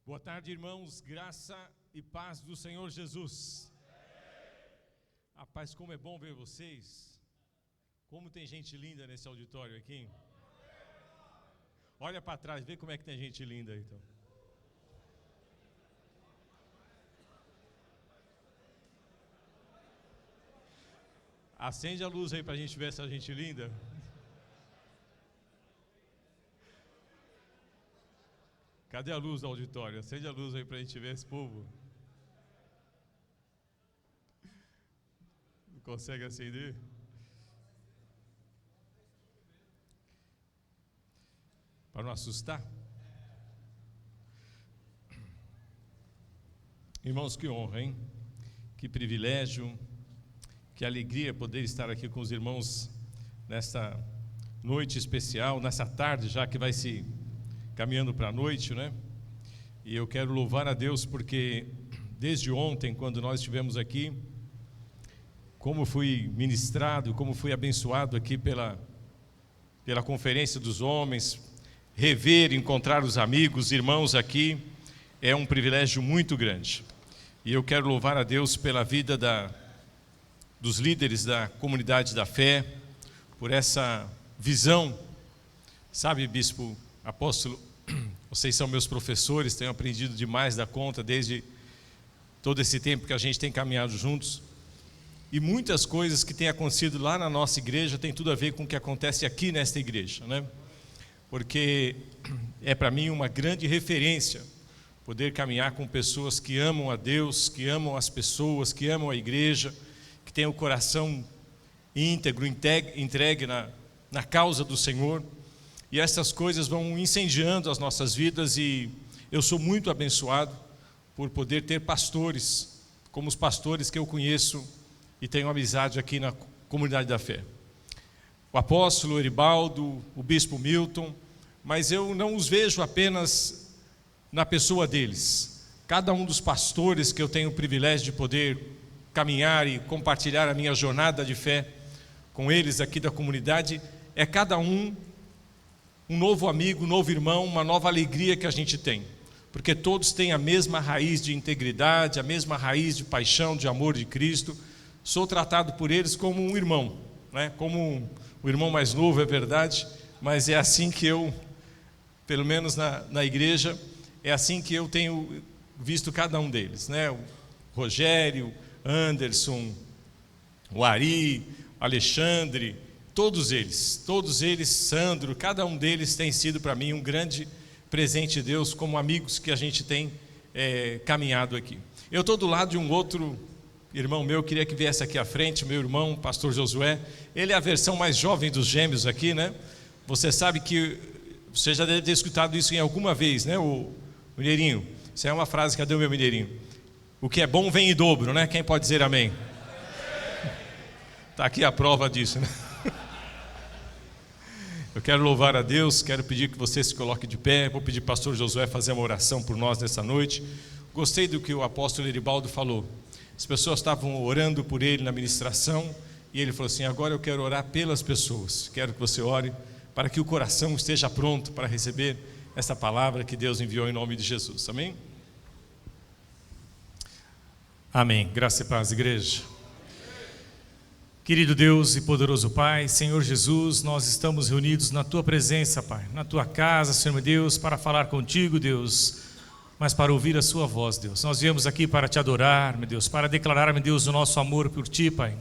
Boa tarde, irmãos, graça e paz do Senhor Jesus. Rapaz, como é bom ver vocês. Como tem gente linda nesse auditório aqui. Olha para trás, vê como é que tem gente linda aí, então. Acende a luz aí para a gente ver essa gente linda. Cadê a luz do auditório? Acende a luz aí para a gente ver esse povo. Não consegue acender? Para não assustar? Irmãos, que honra, hein? Que privilégio, que alegria poder estar aqui com os irmãos nesta noite especial, nessa tarde já que vai se caminhando para a noite, né? E eu quero louvar a Deus porque desde ontem, quando nós estivemos aqui, como fui ministrado, como fui abençoado aqui pela conferência dos homens, rever, encontrar os amigos, irmãos aqui, é um privilégio muito grande. E eu quero louvar a Deus pela vida dos líderes da comunidade da fé, por essa visão, sabe, bispo, apóstolo, vocês são meus professores, tenho aprendido demais da conta desde todo esse tempo que a gente tem caminhado juntos. E muitas coisas que têm acontecido lá na nossa igreja tem tudo a ver com o que acontece aqui nesta igreja, né? Porque é para mim uma grande referência poder caminhar com pessoas que amam a Deus, que amam as pessoas, que amam a igreja, que têm o coração íntegro, entregue na causa do Senhor. E essas coisas vão incendiando as nossas vidas e eu sou muito abençoado por poder ter pastores, como os pastores que eu conheço e tenho amizade aqui na comunidade da fé. O apóstolo Eribaldo, o bispo Milton, mas eu não os vejo apenas na pessoa deles. Cada um dos pastores que eu tenho o privilégio de poder caminhar e compartilhar a minha jornada de fé com eles aqui da comunidade, é cada um novo amigo, um novo irmão, uma nova alegria que a gente tem, porque todos têm a mesma raiz de integridade, a mesma raiz de paixão, de amor de Cristo. Sou tratado por eles como um irmão, né? Como o irmão mais novo, é verdade, mas é assim que eu, pelo menos na igreja, é assim que eu tenho visto cada um deles, né? O Rogério, Anderson, o Ari, Alexandre, todos eles, Sandro, cada um deles tem sido para mim um grande presente de Deus, como amigos que a gente tem caminhado aqui. Eu estou do lado de um outro irmão meu, queria que viesse aqui à frente, meu irmão, pastor Josué. Ele é a versão mais jovem dos gêmeos aqui, né? Você sabe que, você já deve ter escutado isso em alguma vez, né? O Mineirinho, isso é uma frase, cadê o meu Mineirinho? O que é bom vem em dobro, né? Quem pode dizer amém? Está aqui a prova disso, né? Eu quero louvar a Deus, quero pedir que você se coloque de pé. Vou pedir ao pastor Josué fazer uma oração por nós nessa noite. Gostei do que o apóstolo Eribaldo falou. As pessoas estavam orando por ele na ministração e ele falou assim: agora eu quero orar pelas pessoas. Quero que você ore para que o coração esteja pronto para receber essa palavra que Deus enviou em nome de Jesus. Amém? Amém. Graça e paz, igreja. Querido Deus e poderoso Pai, Senhor Jesus, nós estamos reunidos na Tua presença, Pai, na Tua casa, Senhor meu Deus, para falar contigo, Deus, mas para ouvir a Sua voz, Deus. Nós viemos aqui para Te adorar, meu Deus, para declarar, meu Deus, o nosso amor por Ti, Pai.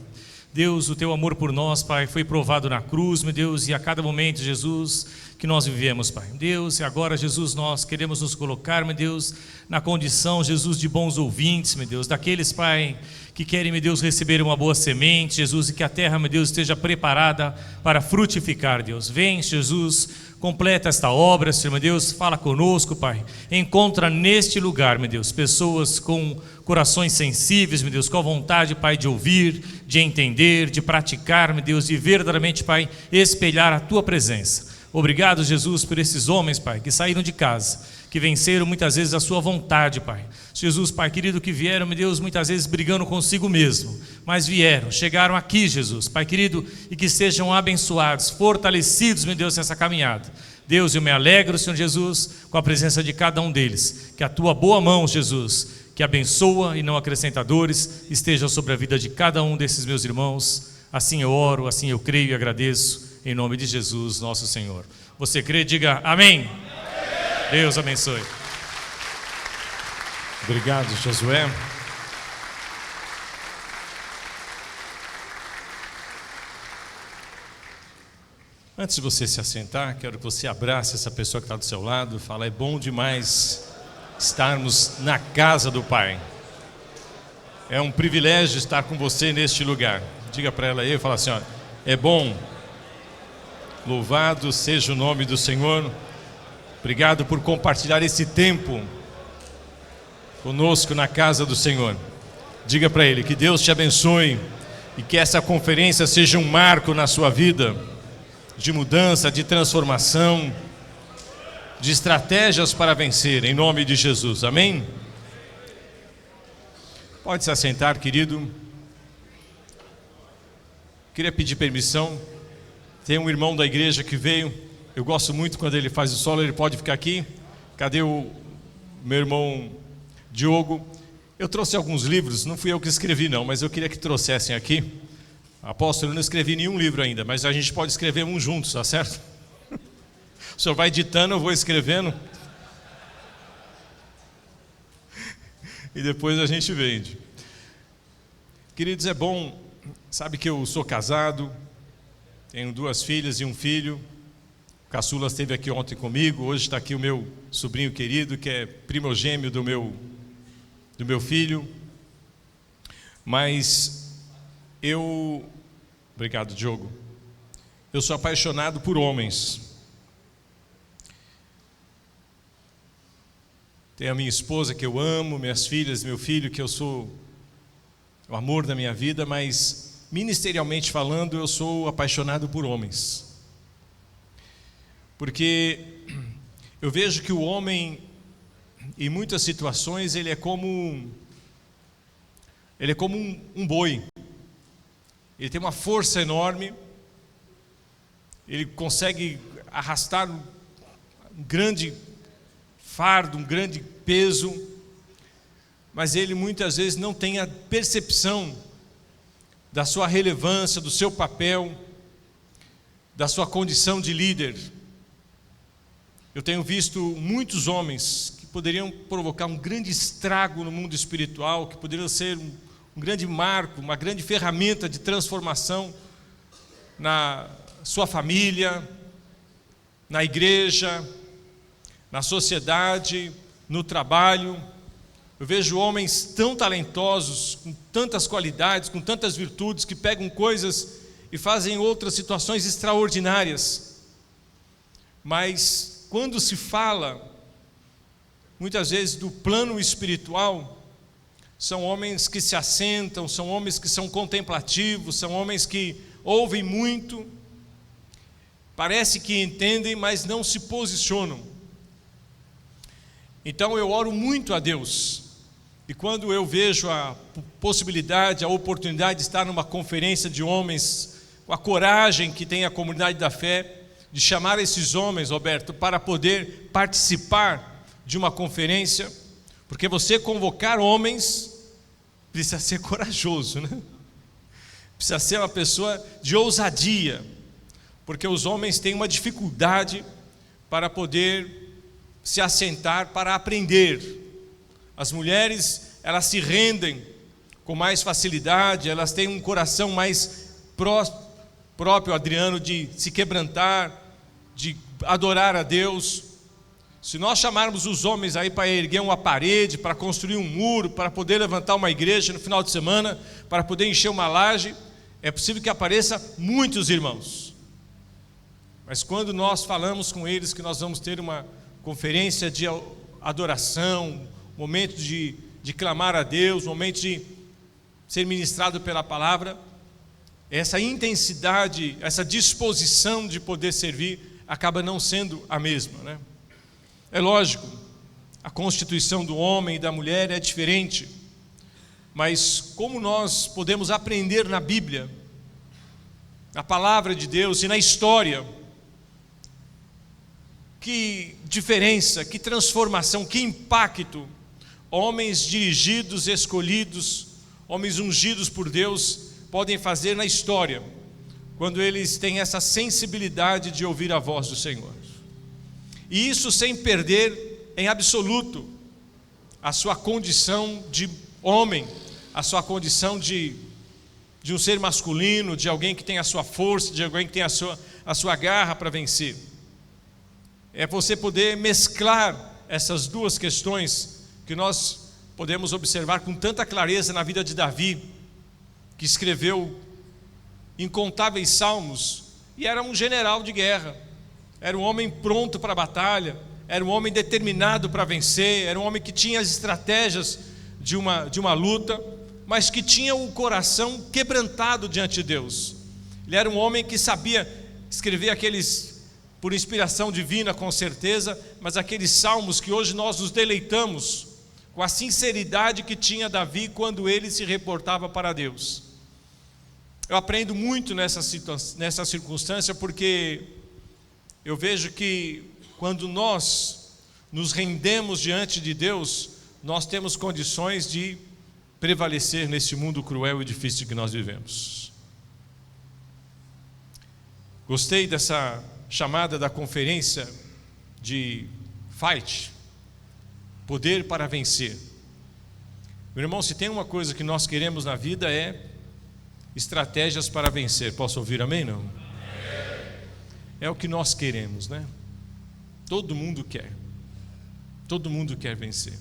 Deus, o Teu amor por nós, Pai, foi provado na cruz, meu Deus, e a cada momento, Jesus, que nós vivemos, Pai. Deus, e agora, Jesus, nós queremos nos colocar, meu Deus, na condição, Jesus, de bons ouvintes, meu Deus, daqueles, Pai, que querem, meu Deus, receber uma boa semente, Jesus, e que a terra, meu Deus, esteja preparada para frutificar, Deus. Vem, Jesus, completa esta obra, Senhor, meu Deus, fala conosco, Pai. Encontra neste lugar, meu Deus, pessoas com corações sensíveis, meu Deus, com a vontade, Pai, de ouvir, de entender, de praticar, meu Deus, e verdadeiramente, Pai, espelhar a Tua presença. Obrigado, Jesus, por esses homens, Pai, que saíram de casa, que venceram muitas vezes a sua vontade, Pai. Jesus, Pai querido, que vieram, meu Deus, muitas vezes brigando consigo mesmo, mas vieram, chegaram aqui, Jesus, Pai querido, e que sejam abençoados, fortalecidos, meu Deus, nessa caminhada. Deus, eu me alegro, Senhor Jesus, com a presença de cada um deles. Que a tua boa mão, Jesus, que abençoa e não acrescenta dores, esteja sobre a vida de cada um desses meus irmãos. Assim eu oro, assim eu creio e agradeço, em nome de Jesus, nosso Senhor. Você crê? Diga amém. Deus abençoe. Obrigado, Josué. Antes de você se assentar, quero que você abrace essa pessoa que está do seu lado. Fala, é bom demais estarmos na casa do Pai. É um privilégio estar com você neste lugar. Diga para ela aí, fala assim, ó, é bom. Louvado seja o nome do Senhor. Obrigado por compartilhar esse tempo conosco na casa do Senhor. Diga para ele que Deus te abençoe e que essa conferência seja um marco na sua vida, de mudança, de transformação, de estratégias para vencer, em nome de Jesus, amém? Pode se assentar, querido. Queria pedir permissão, tem um irmão da igreja que veio, eu gosto muito quando ele faz o solo, ele pode ficar aqui. Cadê o meu irmão Diogo? Eu trouxe alguns livros, não fui eu que escrevi não, mas eu queria que trouxessem aqui. Apóstolo, eu não escrevi nenhum livro ainda, mas a gente pode escrever um juntos, tá certo? O senhor vai ditando, eu vou escrevendo. E depois a gente vende. Queridos, é bom, sabe que eu sou casado, tenho 2 filhas e um filho. O caçula esteve aqui ontem comigo, hoje está aqui o meu sobrinho querido, que é primogênio do meu filho. Mas obrigado, Diogo. Eu sou apaixonado por homens. Tenho a minha esposa que eu amo, minhas filhas, meu filho, que eu sou o amor da minha vida, mas ministerialmente falando, eu sou apaixonado por homens. Porque eu vejo que o homem, em muitas situações, ele é como um boi. Ele tem uma força enorme, ele consegue arrastar um grande fardo, um grande peso, mas ele muitas vezes não tem a percepção da sua relevância, do seu papel, da sua condição de líder. Eu tenho visto muitos homens que poderiam provocar um grande estrago no mundo espiritual, que poderiam ser um grande marco, uma grande ferramenta de transformação na sua família, na igreja, na sociedade, no trabalho. Eu vejo homens tão talentosos, com tantas qualidades, com tantas virtudes, que pegam coisas e fazem outras situações extraordinárias. Mas quando se fala, muitas vezes, do plano espiritual, são homens que se assentam, são homens que são contemplativos, são homens que ouvem muito, parece que entendem, mas não se posicionam. Então eu oro muito a Deus, e quando eu vejo a possibilidade, a oportunidade de estar numa conferência de homens, com a coragem que tem a comunidade da fé, de chamar esses homens, Roberto, para poder participar de uma conferência, porque você convocar homens precisa ser corajoso, né? Precisa ser uma pessoa de ousadia, porque os homens têm uma dificuldade para poder se assentar para aprender. As mulheres, elas se rendem com mais facilidade, elas têm um coração mais próprio, Adriano, de se quebrantar, de adorar a Deus. Se nós chamarmos os homens aí para erguer uma parede, para construir um muro, para poder levantar uma igreja no final de semana, para poder encher uma laje, é possível que apareça muitos irmãos. Mas quando nós falamos com eles que nós vamos ter uma conferência de adoração, momento de clamar a Deus, momento de ser ministrado pela palavra, essa intensidade, essa disposição de poder servir acaba não sendo a mesma, né? É lógico, a constituição do homem e da mulher é diferente, mas como nós podemos aprender na Bíblia, na palavra de Deus e na história, que diferença, que transformação, que impacto homens dirigidos, escolhidos, homens ungidos por Deus podem fazer na história, quando eles têm essa sensibilidade de ouvir a voz do Senhor. E isso sem perder em absoluto a sua condição de homem, a sua condição de um ser masculino, de alguém que tem a sua força, de alguém que tem a sua garra para vencer. É você poder mesclar essas duas questões que nós podemos observar com tanta clareza na vida de Davi, que escreveu incontáveis salmos e era um general de guerra, era um homem pronto para a batalha, era um homem determinado para vencer, era um homem que tinha as estratégias de uma luta, mas que tinha o coração quebrantado diante de Deus. Ele era um homem que sabia escrever aqueles, por inspiração divina com certeza, mas aqueles salmos que hoje nós nos deleitamos com a sinceridade que tinha Davi quando ele se reportava para Deus. Eu aprendo muito nessa circunstância, porque eu vejo que quando nós nos rendemos diante de Deus, nós temos condições de prevalecer nesse mundo cruel e difícil que nós vivemos. Gostei dessa chamada da conferência de Fight, Poder para Vencer. Meu irmão, se tem uma coisa que nós queremos na vida é estratégias para vencer. Posso ouvir amém? Não? É o que nós queremos, né? Todo mundo quer. Todo mundo quer vencer.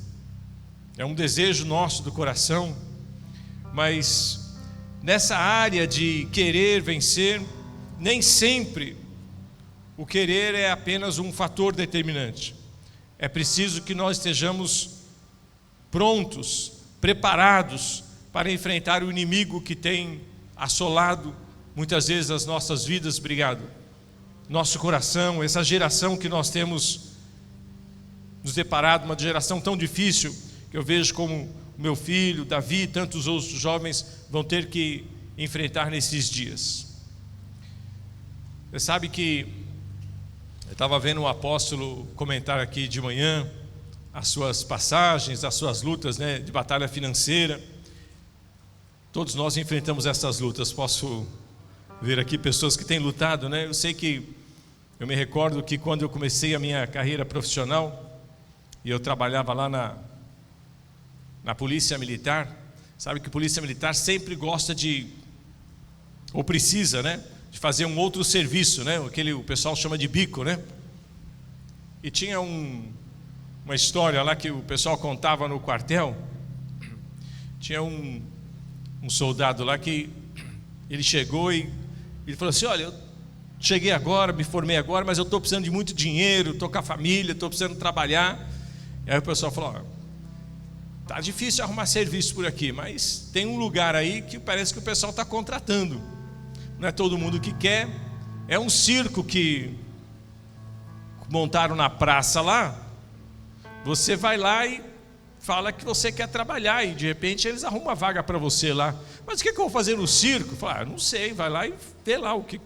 É um desejo nosso do coração, mas nessa área de querer vencer, nem sempre o querer é apenas um fator determinante. É preciso que nós estejamos prontos, preparados para enfrentar o inimigo que tem assolado muitas vezes as nossas vidas. Obrigado. Nosso coração, essa geração que nós temos nos deparado, uma geração tão difícil, que eu vejo como o meu filho, Davi e tantos outros jovens vão ter que enfrentar nesses dias. Você sabe que eu estava vendo um apóstolo comentar aqui de manhã as suas passagens, as suas lutas, né, de batalha financeira. Todos nós enfrentamos essas lutas. Posso ver aqui pessoas que têm lutado, né? Eu me recordo que quando eu comecei a minha carreira profissional e eu trabalhava lá na polícia militar, sabe que a polícia militar sempre gosta ou precisa, né, de fazer um outro serviço, né? O pessoal chama de bico, né? E tinha uma história lá que o pessoal contava no quartel. Tinha um soldado lá que ele chegou e ele falou assim: olha, eu cheguei agora, me formei agora, mas eu estou precisando de muito dinheiro, estou com a família, estou precisando trabalhar. E aí o pessoal falou: tá difícil arrumar serviço por aqui, mas tem um lugar aí que parece que o pessoal está contratando. Não é todo mundo que quer. É um circo que montaram na praça lá. Você vai lá e fala que você quer trabalhar e de repente eles arrumam uma vaga para você lá. Mas o que eu vou fazer no circo? Fala: não sei, vai lá e vê lá o que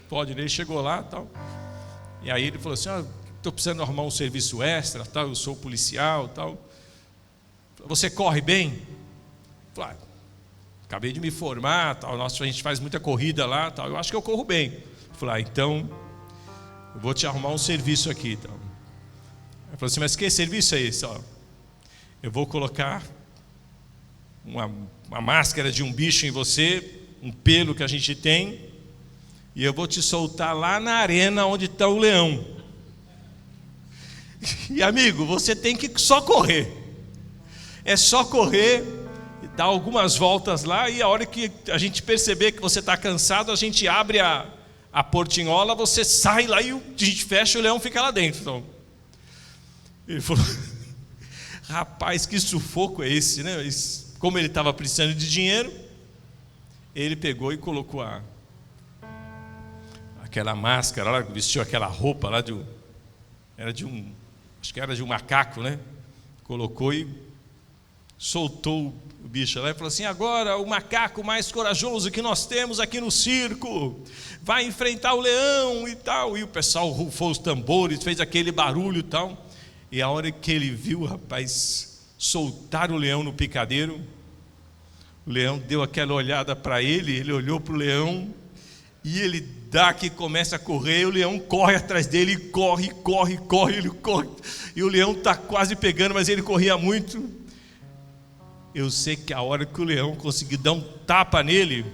pode. Ele chegou lá e tal. E aí ele falou assim: estou precisando arrumar um serviço extra, tal, eu sou policial, tal. Você corre bem? Falei: acabei de me formar, tal, a gente faz muita corrida lá, tal, eu acho que eu corro bem. Falei: então eu vou te arrumar um serviço aqui, tal. Ele falou assim: mas que serviço é esse? Eu vou colocar uma máscara de um bicho em você, um pelo que a gente tem, e eu vou te soltar lá na arena onde está o leão. E amigo, você tem que só correr. É só correr, dar algumas voltas lá, e a hora que a gente perceber que você está cansado, a gente abre a portinhola, você sai lá e a gente fecha, o leão fica lá dentro. Então, ele falou: rapaz, que sufoco é esse, né? Como ele estava precisando de dinheiro, ele pegou e colocou aquela máscara lá, vestiu aquela roupa lá acho que era de um macaco, né? Colocou e soltou o bicho lá e falou assim: agora o macaco mais corajoso que nós temos aqui no circo vai enfrentar o leão e tal. E o pessoal rufou os tambores, fez aquele barulho e tal. E a hora que ele viu, rapaz, soltar o leão no picadeiro, o leão deu aquela olhada para ele, ele olhou para o leão e ele dá que começa a correr, o leão corre atrás dele, corre, ele corre, e o leão está quase pegando, mas ele corria muito. Eu sei que a hora que o leão conseguiu dar um tapa nele,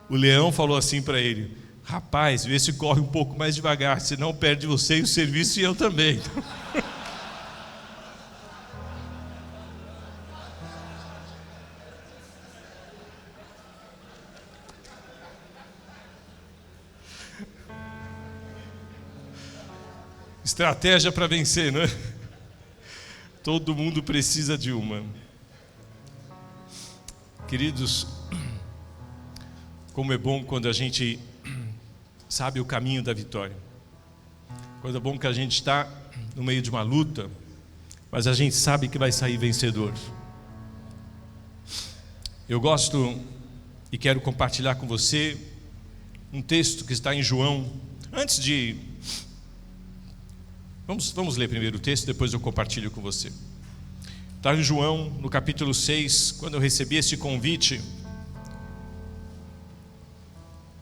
o leão falou assim para ele: rapaz, vê se corre um pouco mais devagar, senão perde você e o serviço e eu também. Estratégia para vencer, não é? Todo mundo precisa de uma. Queridos, como é bom quando a gente sabe o caminho da vitória. Quando é bom que a gente está no meio de uma luta, mas a gente sabe que vai sair vencedor. Eu gosto e quero compartilhar com você um texto que está em João. Antes de... Vamos ler primeiro o texto, depois eu compartilho com você. Está em João, no capítulo 6, quando eu recebi esse convite,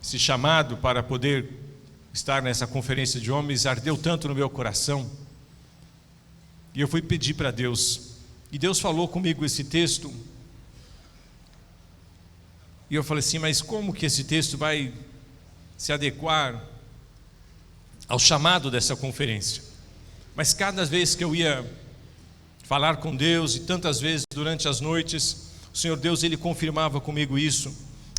esse chamado para poder estar nessa conferência de homens, ardeu tanto no meu coração. E eu fui pedir para Deus, e Deus falou comigo esse texto. E eu falei assim: mas como que esse texto vai se adequar ao chamado dessa conferência? Mas cada vez que eu ia falar com Deus, e tantas vezes durante as noites, o Senhor Deus, Ele confirmava comigo isso.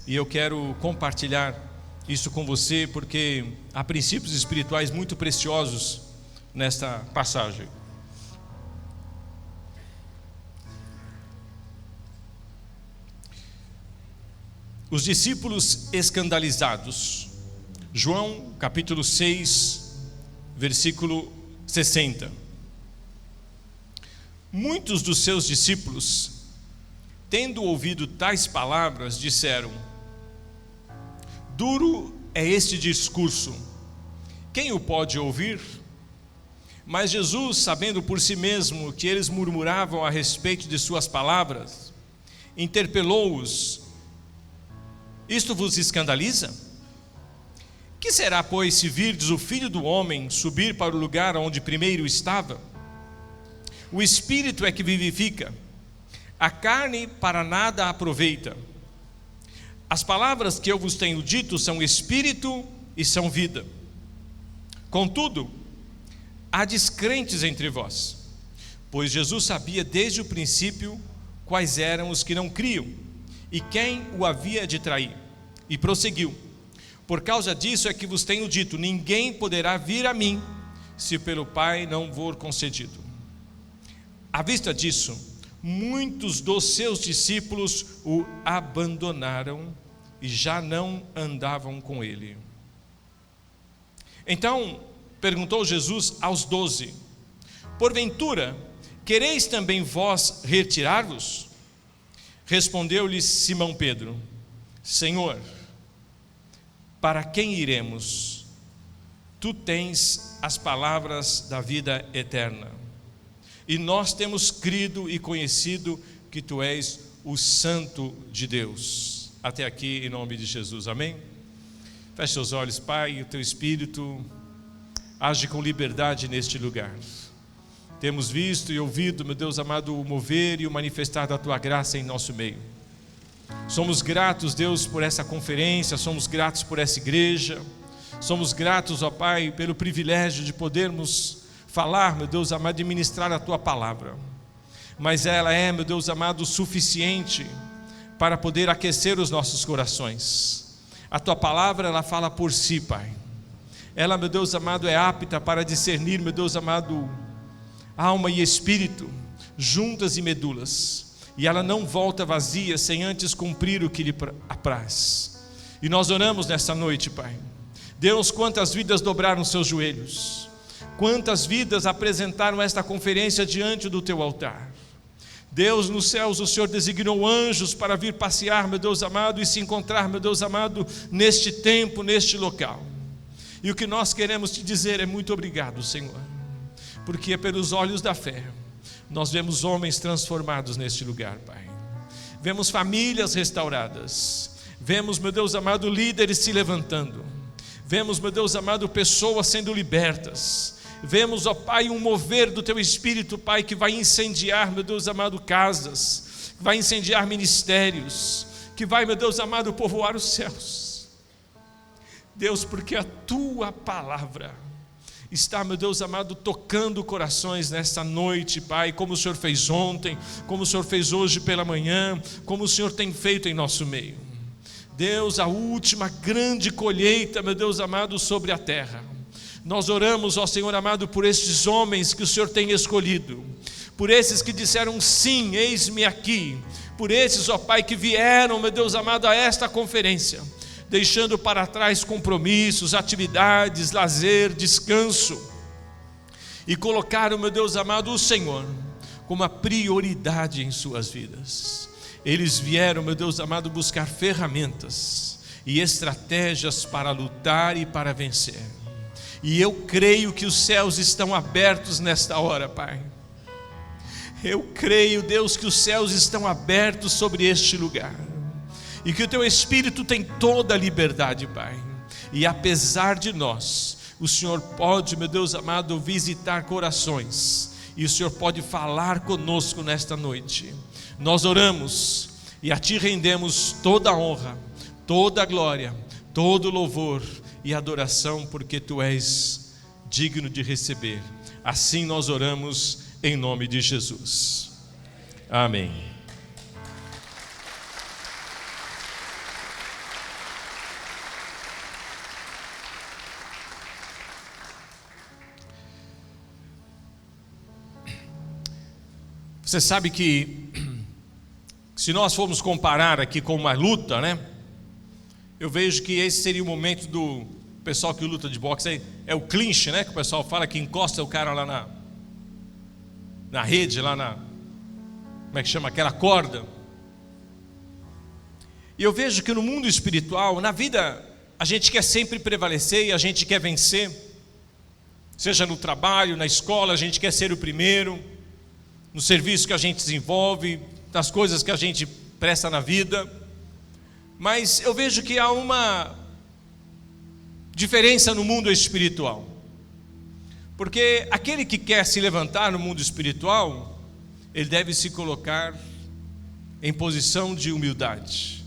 E eu quero compartilhar isso com você, porque há princípios espirituais muito preciosos nesta passagem. Os discípulos escandalizados. João capítulo 6, versículo 60. Muitos dos seus discípulos, tendo ouvido tais palavras, disseram: duro é este discurso, quem o pode ouvir? Mas Jesus, sabendo por si mesmo que eles murmuravam a respeito de suas palavras, interpelou-os: isto vos escandaliza? Que será, pois, se virdes o Filho do Homem subir para o lugar onde primeiro estava? O Espírito é que vivifica, a carne para nada aproveita. As palavras que eu vos tenho dito são Espírito e são vida. Contudo, há descrentes entre vós, pois Jesus sabia desde o princípio quais eram os que não criam e quem o havia de trair. E prosseguiu: por causa disso é que vos tenho dito, ninguém poderá vir a mim, se pelo Pai não for concedido. À vista disso, muitos dos seus discípulos o abandonaram e já não andavam com ele. Então perguntou Jesus aos 12: porventura, quereis também vós retirar-vos? Respondeu-lhes Simão Pedro: Senhor, para quem iremos? Tu tens as palavras da vida eterna, e nós temos crido e conhecido que Tu és o Santo de Deus. Até aqui, em nome de Jesus, amém? Feche seus olhos, Pai, e o Teu Espírito age com liberdade neste lugar. Temos visto e ouvido, meu Deus amado, o mover e o manifestar da Tua graça em nosso meio. Somos gratos, Deus, por essa conferência, somos gratos por essa igreja, somos gratos, ó Pai, pelo privilégio de podermos falar, meu Deus amado, e ministrar a Tua palavra. Mas ela é, meu Deus amado, suficiente para poder aquecer os nossos corações. A Tua palavra, ela fala por si, Pai. Ela, meu Deus amado, é apta para discernir, meu Deus amado, alma e espírito, juntas e medulas. E ela não volta vazia sem antes cumprir o que lhe apraz. E nós oramos nessa noite, Pai. Deus, quantas vidas dobraram seus joelhos, quantas vidas apresentaram esta conferência diante do Teu altar. Deus, nos céus o Senhor designou anjos para vir passear, meu Deus amado, e se encontrar, meu Deus amado, neste tempo, neste local. E o que nós queremos te dizer é muito obrigado, Senhor, porque pelos olhos da fé nós vemos homens transformados neste lugar, Pai. Vemos famílias restauradas, vemos, meu Deus amado, líderes se levantando, vemos, meu Deus amado, pessoas sendo libertas. Vemos, ó Pai, um mover do Teu Espírito, Pai, que vai incendiar, meu Deus amado, casas, que vai incendiar ministérios, que vai, meu Deus amado, povoar os céus. Deus, porque a Tua palavra está, meu Deus amado, tocando corações nesta noite, Pai, como o Senhor fez ontem, como o Senhor fez hoje pela manhã, como o Senhor tem feito em nosso meio. Deus, a última grande colheita, meu Deus amado, sobre a terra. Nós oramos, ó Senhor amado, por estes homens que o Senhor tem escolhido, por esses que disseram sim, eis-me aqui, por esses, ó Pai, que vieram, meu Deus amado, a esta conferência, deixando para trás compromissos, atividades, lazer, descanso, e colocaram, meu Deus amado, o Senhor como a prioridade em suas vidas. Eles vieram, meu Deus amado, buscar ferramentas e estratégias para lutar e para vencer. E eu creio que os céus estão abertos nesta hora, Pai. Eu creio, Deus, que os céus estão abertos sobre este lugar, e que o Teu Espírito tem toda a liberdade, Pai. E apesar de nós, o Senhor pode, meu Deus amado, visitar corações, e o Senhor pode falar conosco nesta noite. Nós oramos e a Ti rendemos toda a honra, toda a glória, todo o louvor e adoração, porque Tu és digno de receber. Assim nós oramos em nome de Jesus. Amém. Você sabe que se nós formos comparar aqui com uma luta, né? Eu vejo que esse seria o momento do pessoal que luta de boxe, é o clinch, né? Que o pessoal fala, que encosta o cara lá na rede, lá na, como é que chama, aquela corda. E eu vejo que no mundo espiritual, na vida, a gente quer sempre prevalecer e a gente quer vencer. Seja no trabalho, na escola, a gente quer ser o primeiro, no serviço que a gente desenvolve, das coisas que a gente presta na vida. Mas eu vejo que há uma diferença no mundo espiritual, porque aquele que quer se levantar no mundo espiritual, ele deve se colocar em posição de humildade.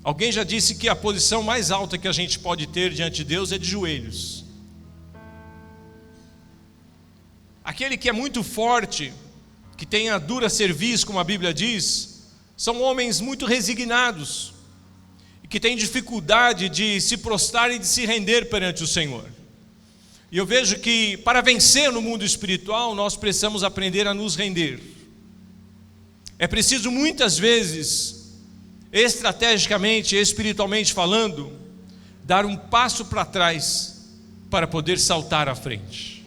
Alguém já disse que a posição mais alta que a gente pode ter diante de Deus é de joelhos. Aquele que é muito forte, que tem a dura cerviz, como a Bíblia diz, são homens muito resignados, e que têm dificuldade de se prostrar e de se render perante o Senhor. E eu vejo que para vencer no mundo espiritual, nós precisamos aprender a nos render. É preciso muitas vezes, estrategicamente, espiritualmente falando, dar um passo para trás, para poder saltar à frente.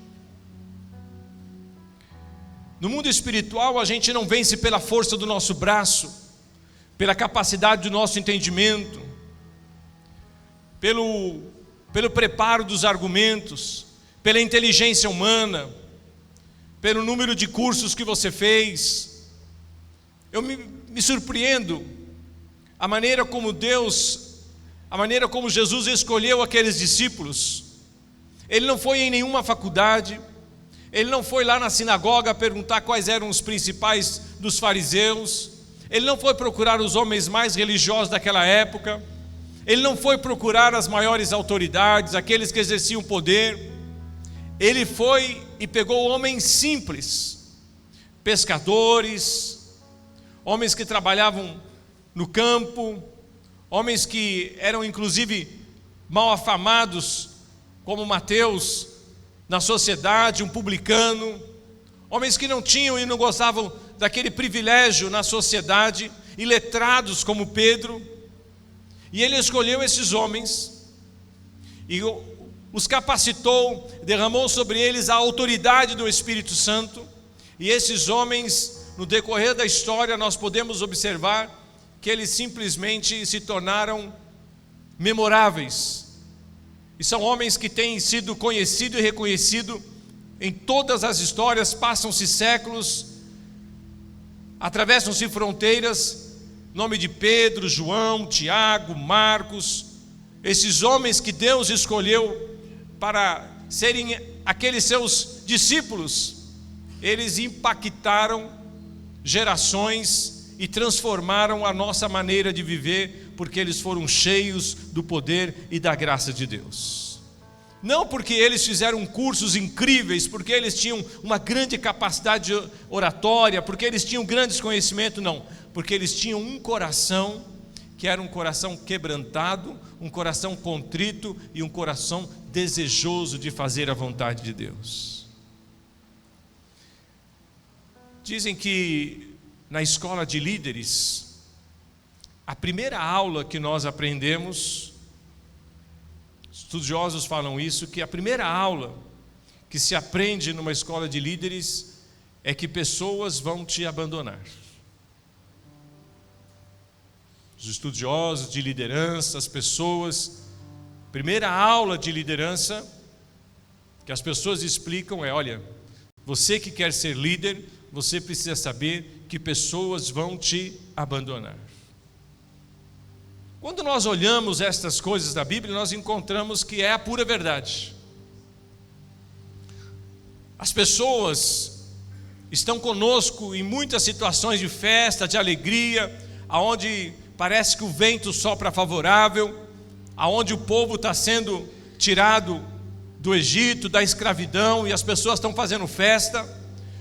No mundo espiritual, a gente não vence pela força do nosso braço, pela capacidade do nosso entendimento, pelo preparo dos argumentos, pela inteligência humana, pelo número de cursos que você fez. Eu me surpreendo a maneira como Jesus escolheu aqueles discípulos. Ele não foi em nenhuma faculdade, ele não foi lá na sinagoga perguntar quais eram os principais dos fariseus, ele não foi procurar os homens mais religiosos daquela época, ele não foi procurar as maiores autoridades, aqueles que exerciam poder. Ele foi e pegou homens simples, pescadores, homens que trabalhavam no campo, homens que eram inclusive mal afamados, como Mateus, na sociedade, um publicano, homens que não tinham e não gozavam daquele privilégio na sociedade, iletrados como Pedro. E ele escolheu esses homens e os capacitou, derramou sobre eles a autoridade do Espírito Santo, e esses homens no decorrer da história, nós podemos observar que eles simplesmente se tornaram memoráveis. E são homens que têm sido conhecidos e reconhecidos em todas as histórias, passam-se séculos, atravessam-se fronteiras, nome de Pedro, João, Tiago, Marcos, esses homens que Deus escolheu para serem aqueles seus discípulos, eles impactaram gerações e transformaram a nossa maneira de viver, porque eles foram cheios do poder e da graça de Deus. Não porque eles fizeram cursos incríveis, porque eles tinham uma grande capacidade oratória, porque eles tinham grandes conhecimentos, não, porque eles tinham um coração que era um coração quebrantado, um coração contrito e um coração desejoso de fazer a vontade de Deus. Dizem que na escola de líderes, a primeira aula que nós aprendemos, estudiosos falam isso, que a primeira aula que se aprende numa escola de líderes é que pessoas vão te abandonar. Os estudiosos de liderança, as pessoas, primeira aula de liderança que as pessoas explicam é: olha, você que quer ser líder, você precisa saber que pessoas vão te abandonar. Quando nós olhamos estas coisas da Bíblia, nós encontramos que é a pura verdade. As pessoas estão conosco em muitas situações de festa, de alegria, aonde parece que o vento sopra favorável, aonde o povo está sendo tirado do Egito, da escravidão, e as pessoas estão fazendo festa.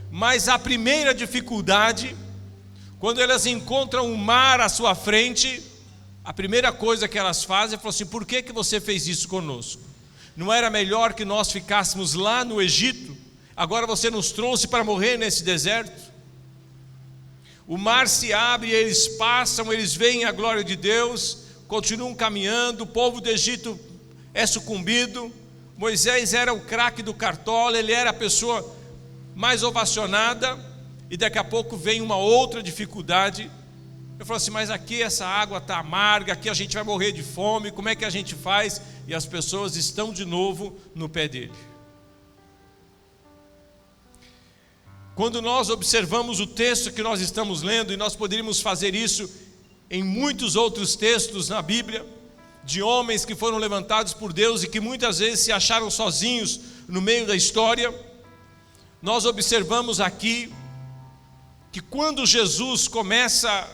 Mas a primeira dificuldade, quando elas encontram o mar à sua frente, a primeira coisa que elas fazem é falar assim: por que você fez isso conosco? Não era melhor que nós ficássemos lá no Egito? Agora você nos trouxe para morrer nesse deserto? O mar se abre, eles passam, eles veem a glória de Deus, continuam caminhando, o povo do Egito é sucumbido. Moisés era o craque do cartola, ele era a pessoa mais ovacionada, e daqui a pouco vem uma outra dificuldade. Eu falo assim: mas aqui essa água está amarga, aqui a gente vai morrer de fome, como é que a gente faz? E as pessoas estão de novo no pé dele. Quando nós observamos o texto que nós estamos lendo, e nós poderíamos fazer isso em muitos outros textos na Bíblia, de homens que foram levantados por Deus e que muitas vezes se acharam sozinhos no meio da história, nós observamos aqui que quando Jesus começa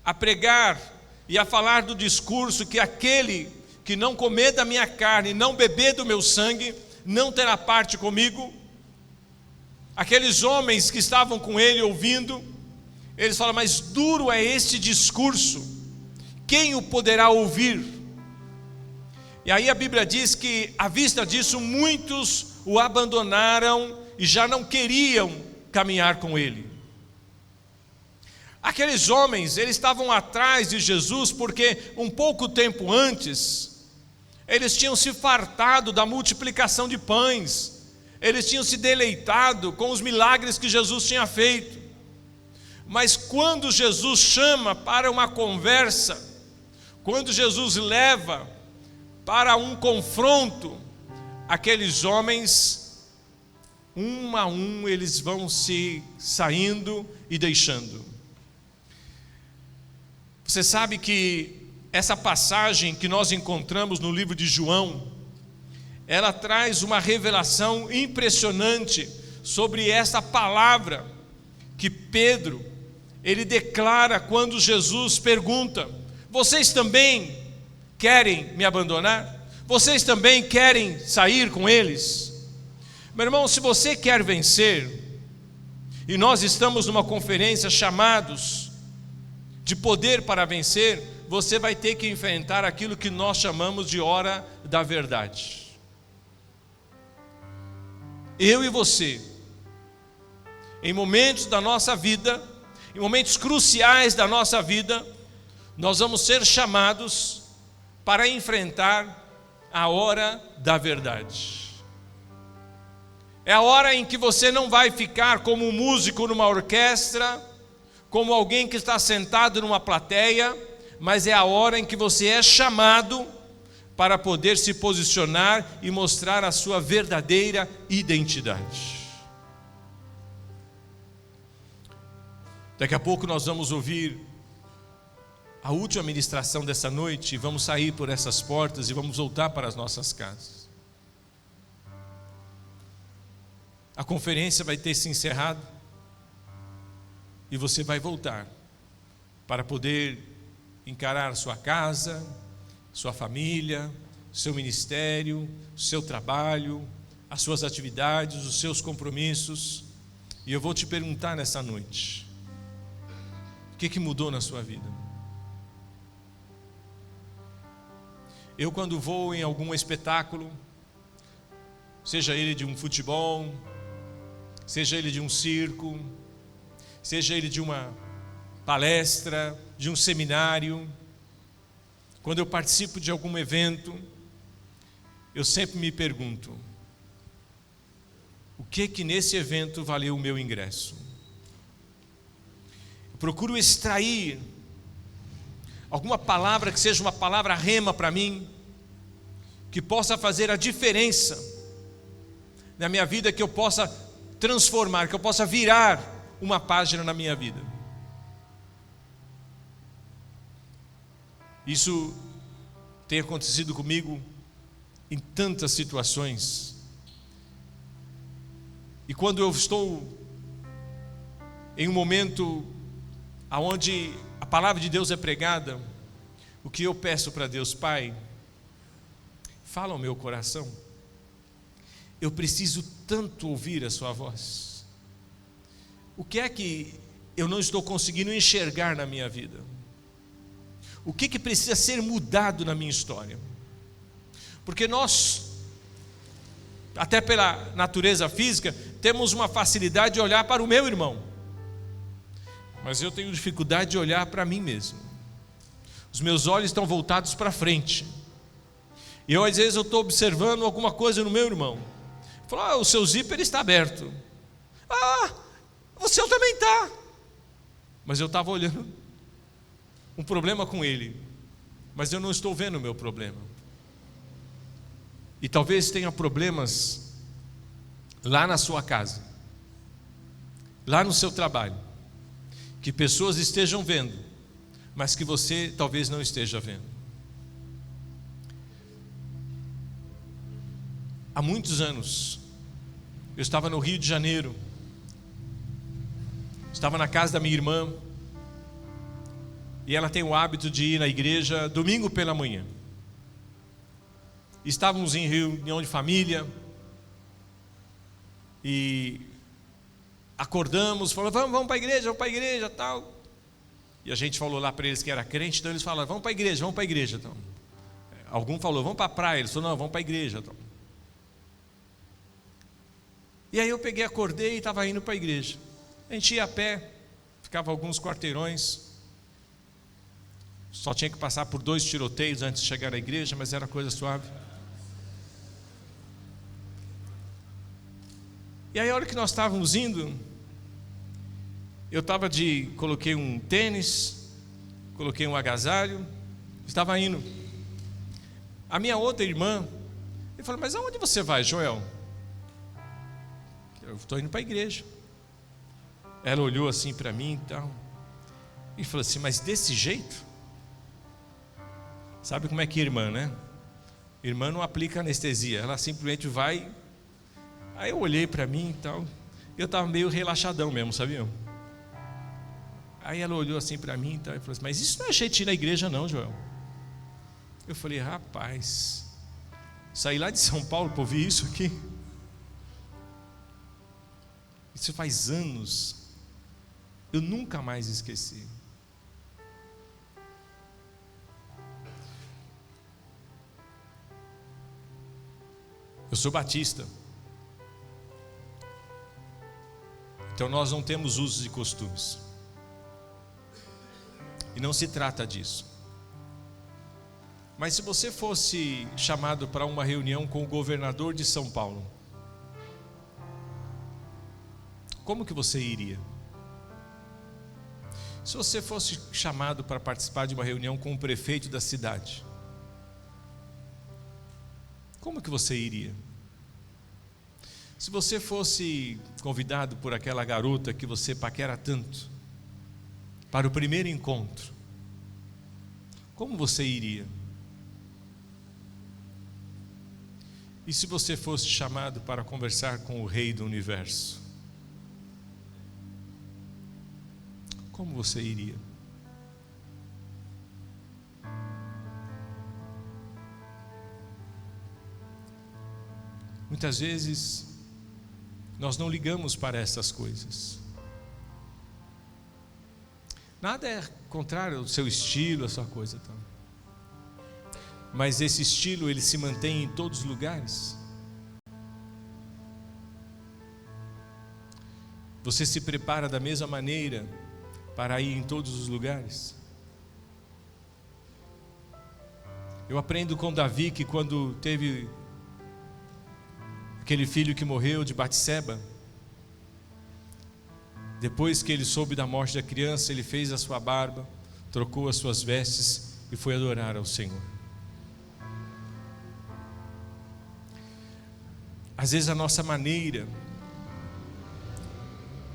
a pregar e a falar do discurso que aquele que não comer da minha carne e não beber do meu sangue não terá parte comigo, aqueles homens que estavam com ele ouvindo, eles falam: mas duro é este discurso, quem o poderá ouvir? E aí a Bíblia diz que à vista disso muitos o abandonaram e já não queriam caminhar com ele. Aqueles homens, eles estavam atrás de Jesus porque um pouco tempo antes eles tinham se fartado da multiplicação de pães, eles tinham se deleitado com os milagres que Jesus tinha feito. Mas quando Jesus chama para uma conversa, quando Jesus leva para um confronto, aqueles homens, um a um, eles vão se saindo e deixando. Você sabe que essa passagem que nós encontramos no livro de João, ela traz uma revelação impressionante sobre essa palavra que Pedro, ele declara quando Jesus pergunta: vocês também querem me abandonar? Vocês também querem sair com eles? Meu irmão, se você quer vencer, e nós estamos numa conferência chamados de poder para vencer, você vai ter que enfrentar aquilo que nós chamamos de hora da verdade. Eu e você, em momentos da nossa vida, em momentos cruciais da nossa vida, nós vamos ser chamados para enfrentar a hora da verdade. É a hora em que você não vai ficar como um músico numa orquestra, como alguém que está sentado numa plateia, mas é a hora em que você é chamado para poder se posicionar e mostrar a sua verdadeira identidade. Daqui a pouco nós vamos ouvir a última ministração dessa noite e vamos sair por essas portas e vamos voltar para as nossas casas. A conferência vai ter se encerrado e você vai voltar para poder encarar sua casa, sua família, seu ministério, seu trabalho, as suas atividades, os seus compromissos. E eu vou te perguntar nessa noite: o que mudou na sua vida? Eu, quando vou em algum espetáculo, seja ele de um futebol, seja ele de um circo, seja ele de uma palestra, de um seminário, quando eu participo de algum evento, eu sempre me pergunto: o que nesse evento valeu o meu ingresso? Eu procuro extrair alguma palavra que seja uma palavra rema para mim, que possa fazer a diferença na minha vida, que eu possa transformar, que eu possa virar uma página na minha vida. Isso tem acontecido comigo em tantas situações. E quando eu estou em um momento onde a palavra de Deus é pregada, o que eu peço para Deus: Pai, fala ao meu coração. Eu preciso tanto ouvir a sua voz. O que é que eu não estou conseguindo enxergar na minha vida? O que precisa ser mudado na minha história? Porque nós, até pela natureza física, temos uma facilidade de olhar para o meu irmão, mas eu tenho dificuldade de olhar para mim mesmo. Os meus olhos estão voltados para frente, e às vezes eu estou observando alguma coisa no meu irmão. Falo: o seu zíper está aberto. O seu também está. Mas eu estava olhando um problema com ele, mas eu não estou vendo o meu problema. E talvez tenha problemas lá na sua casa, lá no seu trabalho, que pessoas estejam vendo, mas que você talvez não esteja vendo. Há muitos anos, eu estava no Rio de Janeiro, estava na casa da minha irmã, e ela tem o hábito de ir na igreja domingo pela manhã. Estávamos em reunião de família, e acordamos, falamos: vamos para a igreja, tal. E a gente falou lá para eles que era crente, então eles falaram: vamos para a igreja. Então, algum falou: vamos para a praia, eles falaram: não, vamos para a igreja. Então. E aí eu acordei e estava indo para a igreja. A gente ia a pé, ficava alguns quarteirões, só tinha que passar por 2 tiroteios antes de chegar na igreja, mas era coisa suave. E aí a hora que nós estávamos indo, coloquei um tênis, coloquei um agasalho, estava indo. A minha outra irmã, ele falou: mas aonde você vai, Joel? Eu estou indo para a igreja. Ela olhou assim para mim e tal, e falou assim: mas desse jeito? Sabe como é que é irmã, né? Irmã não aplica anestesia, ela simplesmente vai. Aí eu olhei para mim e tal, eu estava meio relaxadão mesmo, sabia? Aí ela olhou assim para mim e tal, e falou assim: mas isso não é jeito de ir na igreja não, Joel. Eu falei: rapaz, saí lá de São Paulo para ouvir isso aqui. Isso faz anos. Eu nunca mais esqueci. Eu sou batista, então nós não temos usos e costumes, e não se trata disso. Mas se você fosse chamado para uma reunião com o governador de São Paulo, como que você iria? Se você fosse chamado para participar de uma reunião com o prefeito da cidade, como que você iria? Se você fosse convidado por aquela garota que você paquera tanto, para o primeiro encontro, como você iria? E se você fosse chamado para conversar com o Rei do Universo, como você iria? Muitas vezes nós não ligamos para essas coisas. Nada é contrário ao seu estilo, a sua coisa, então. Mas esse estilo, ele se mantém em todos os lugares. Você se prepara da mesma maneira para ir em todos os lugares? Eu aprendo com Davi que quando teve aquele filho que morreu de Batseba, depois que ele soube da morte da criança, ele fez a sua barba, trocou as suas vestes e foi adorar ao Senhor. Às vezes a nossa maneira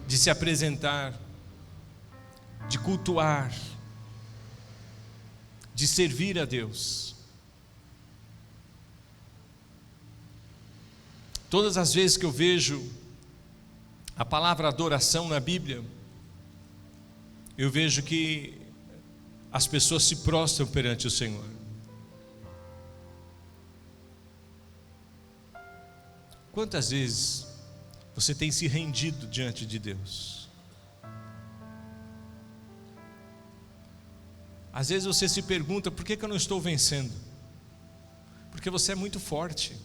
de se apresentar, de cultuar, de servir a Deus, todas as vezes que eu vejo a palavra adoração na Bíblia, eu vejo que as pessoas se prostram perante o Senhor. Quantas vezes você tem se rendido diante de Deus? Às vezes você se pergunta, por que eu não estou vencendo? Porque você é muito forte.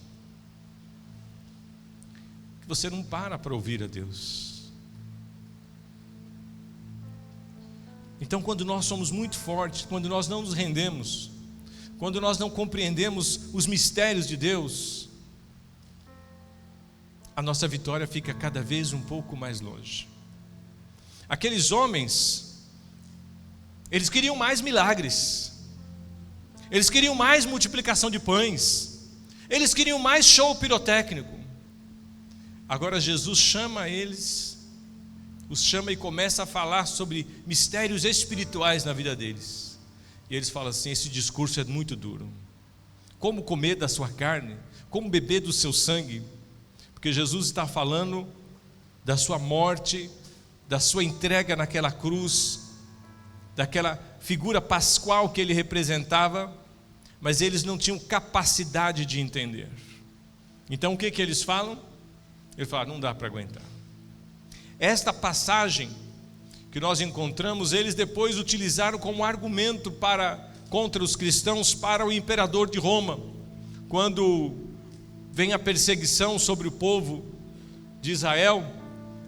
Você não para ouvir a Deus. Então, quando nós somos muito fortes, quando nós não nos rendemos, quando nós não compreendemos os mistérios de Deus, a nossa vitória fica cada vez um pouco mais longe. Aqueles homens, eles queriam mais milagres, eles queriam mais multiplicação de pães, eles queriam mais show pirotécnico. Agora Jesus chama eles, os chama e começa a falar sobre mistérios espirituais na vida deles. E eles falam assim: esse discurso é muito duro. Como comer da sua carne? Como beber do seu sangue? Porque Jesus está falando da sua morte, da sua entrega naquela cruz, daquela figura pascual que ele representava, mas eles não tinham capacidade de entender. Então o que eles falam? Ele fala: não dá para aguentar. Esta passagem que nós encontramos, eles depois utilizaram como argumento contra os cristãos, para o imperador de Roma. Quando vem a perseguição sobre o povo de Israel,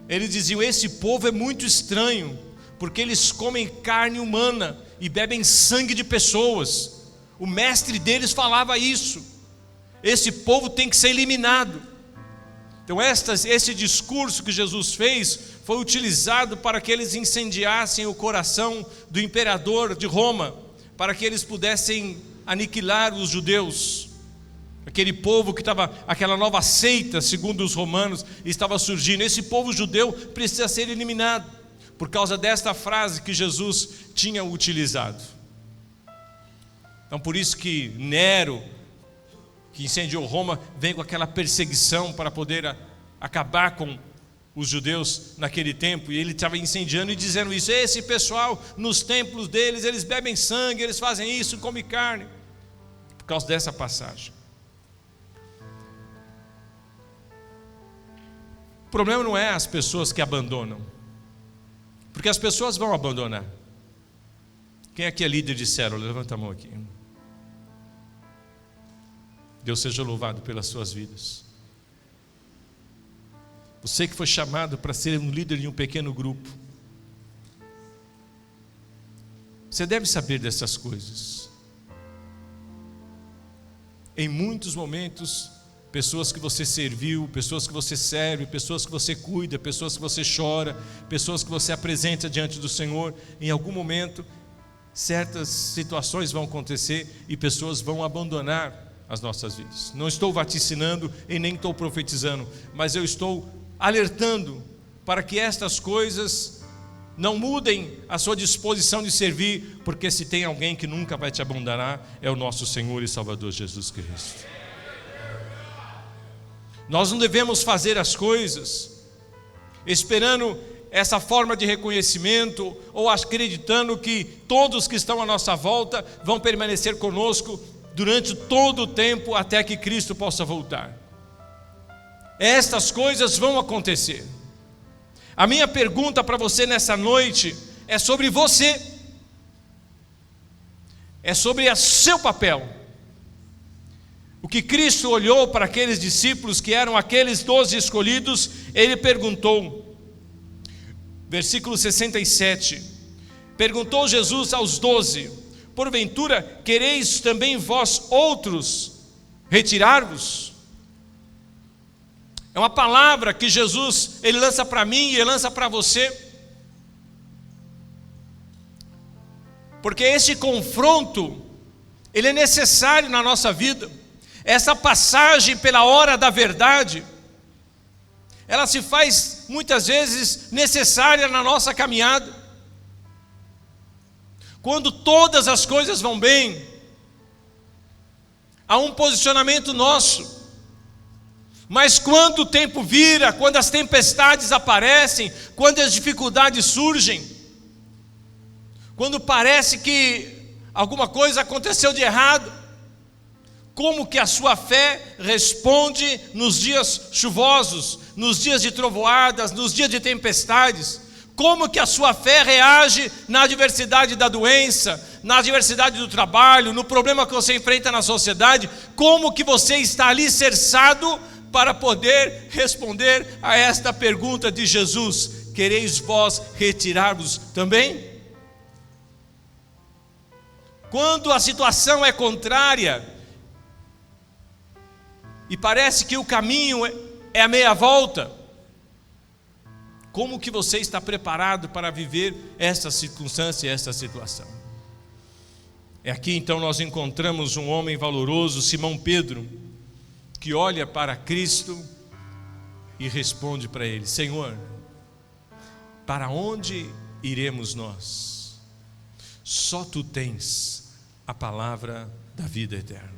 eles diziam: esse povo é muito estranho, porque eles comem carne humana e bebem sangue de pessoas. O mestre deles falava isso. Esse povo tem que ser eliminado. Então esse discurso que Jesus fez foi utilizado para que eles incendiassem o coração do imperador de Roma, para que eles pudessem aniquilar os judeus. Aquele povo que estava, aquela nova seita, segundo os romanos, estava surgindo. Esse povo judeu precisa ser eliminado, por causa desta frase que Jesus tinha utilizado. Então por isso que Nero, que incendiou Roma, vem com aquela perseguição para poder acabar com os judeus naquele tempo. E ele estava incendiando e dizendo isso: esse pessoal, nos templos deles, eles bebem sangue, eles fazem isso, comem carne. Por causa dessa passagem. O problema não é as pessoas que abandonam, porque as pessoas vão abandonar. Quem aqui é líder de célula? Levanta a mão aqui. Deus seja louvado pelas suas vidas. Você que foi chamado para ser um líder de um pequeno grupo, você deve saber dessas coisas. Em muitos momentos pessoas que você serviu, pessoas que você serve, pessoas que você cuida, pessoas que você chora, pessoas que você apresenta diante do Senhor. Em algum momento, certas situações vão acontecer e pessoas vão abandonar as nossas vidas. Não estou vaticinando e nem estou profetizando, mas eu estou alertando para que estas coisas não mudem a sua disposição de servir, porque se tem alguém que nunca vai te abandonar, é o nosso Senhor e Salvador Jesus Cristo. Nós não devemos fazer as coisas esperando essa forma de reconhecimento ou acreditando que todos que estão à nossa volta vão permanecer conosco durante todo o tempo até que Cristo possa voltar. Estas coisas vão acontecer. A minha pergunta para você nessa noite é sobre você, é sobre o seu papel. O que Cristo olhou para aqueles discípulos que eram aqueles 12 escolhidos, Ele perguntou, versículo 67, perguntou Jesus aos 12: porventura quereis também vós outros retirar-vos? É uma palavra que Jesus, Ele lança para mim e Ele lança para você, porque esse confronto, ele é necessário na nossa vida. Essa passagem pela hora da verdade, ela se faz muitas vezes necessária na nossa caminhada. Quando todas as coisas vão bem, há um posicionamento nosso. Mas quando o tempo vira, quando as tempestades aparecem, quando as dificuldades surgem, quando parece que alguma coisa aconteceu de errado, como que a sua fé responde nos dias chuvosos, nos dias de trovoadas, nos dias de tempestades? Como que a sua fé reage na adversidade da doença, na adversidade do trabalho, no problema que você enfrenta na sociedade? Como que você está alicerçado para poder responder a esta pergunta de Jesus: quereis vós retirar-vos também? Quando a situação é contrária e parece que o caminho é a meia volta, como que você está preparado para viver essa circunstância, essa situação? É aqui então nós encontramos um homem valoroso, Simão Pedro, que olha para Cristo e responde para ele: Senhor, para onde iremos nós? Só tu tens a palavra da vida eterna.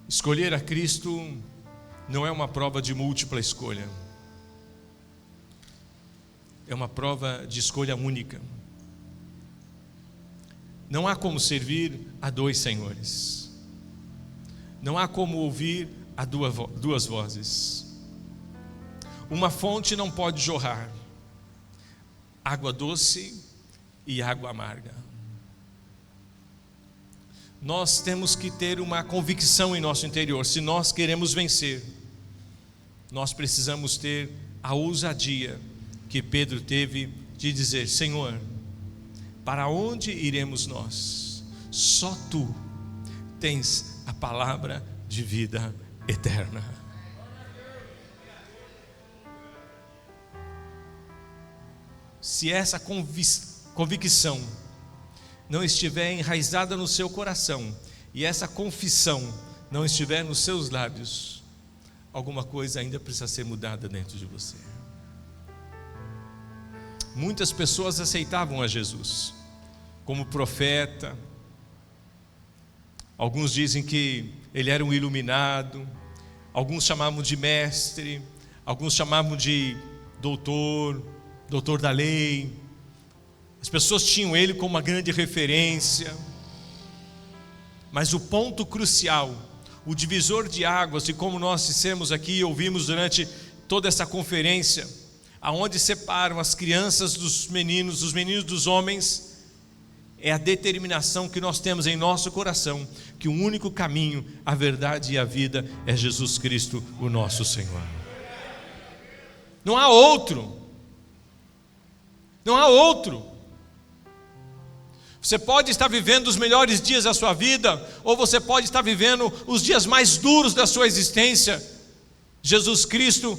Escolher a Cristo não é uma prova de múltipla escolha, é uma prova de escolha única. Não há como servir a dois senhores, não há como ouvir a duas vozes. Uma fonte não pode jorrar água doce e água amarga. Nós temos que ter uma convicção em nosso interior. Se nós queremos vencer, nós precisamos ter a ousadia que Pedro teve de dizer: Senhor, para onde iremos nós? Só tu tens a palavra de vida eterna. Se essa convicção não estiver enraizada no seu coração e essa confissão não estiver nos seus lábios, alguma coisa ainda precisa ser mudada dentro de você. Muitas pessoas aceitavam a Jesus como profeta. Alguns dizem que ele era um iluminado, alguns chamavam de mestre, alguns chamavam de doutor da lei. As pessoas tinham ele como uma grande referência. Mas o ponto crucial, o divisor de águas, e como nós dissemos aqui e ouvimos durante toda essa conferência, aonde separam as crianças dos meninos, os meninos dos homens, é a determinação que nós temos em nosso coração, que o único caminho, a verdade e a vida é Jesus Cristo, o nosso Senhor. Não há outro. Não há outro. Você pode estar vivendo os melhores dias da sua vida, ou você pode estar vivendo os dias mais duros da sua existência. Jesus Cristo,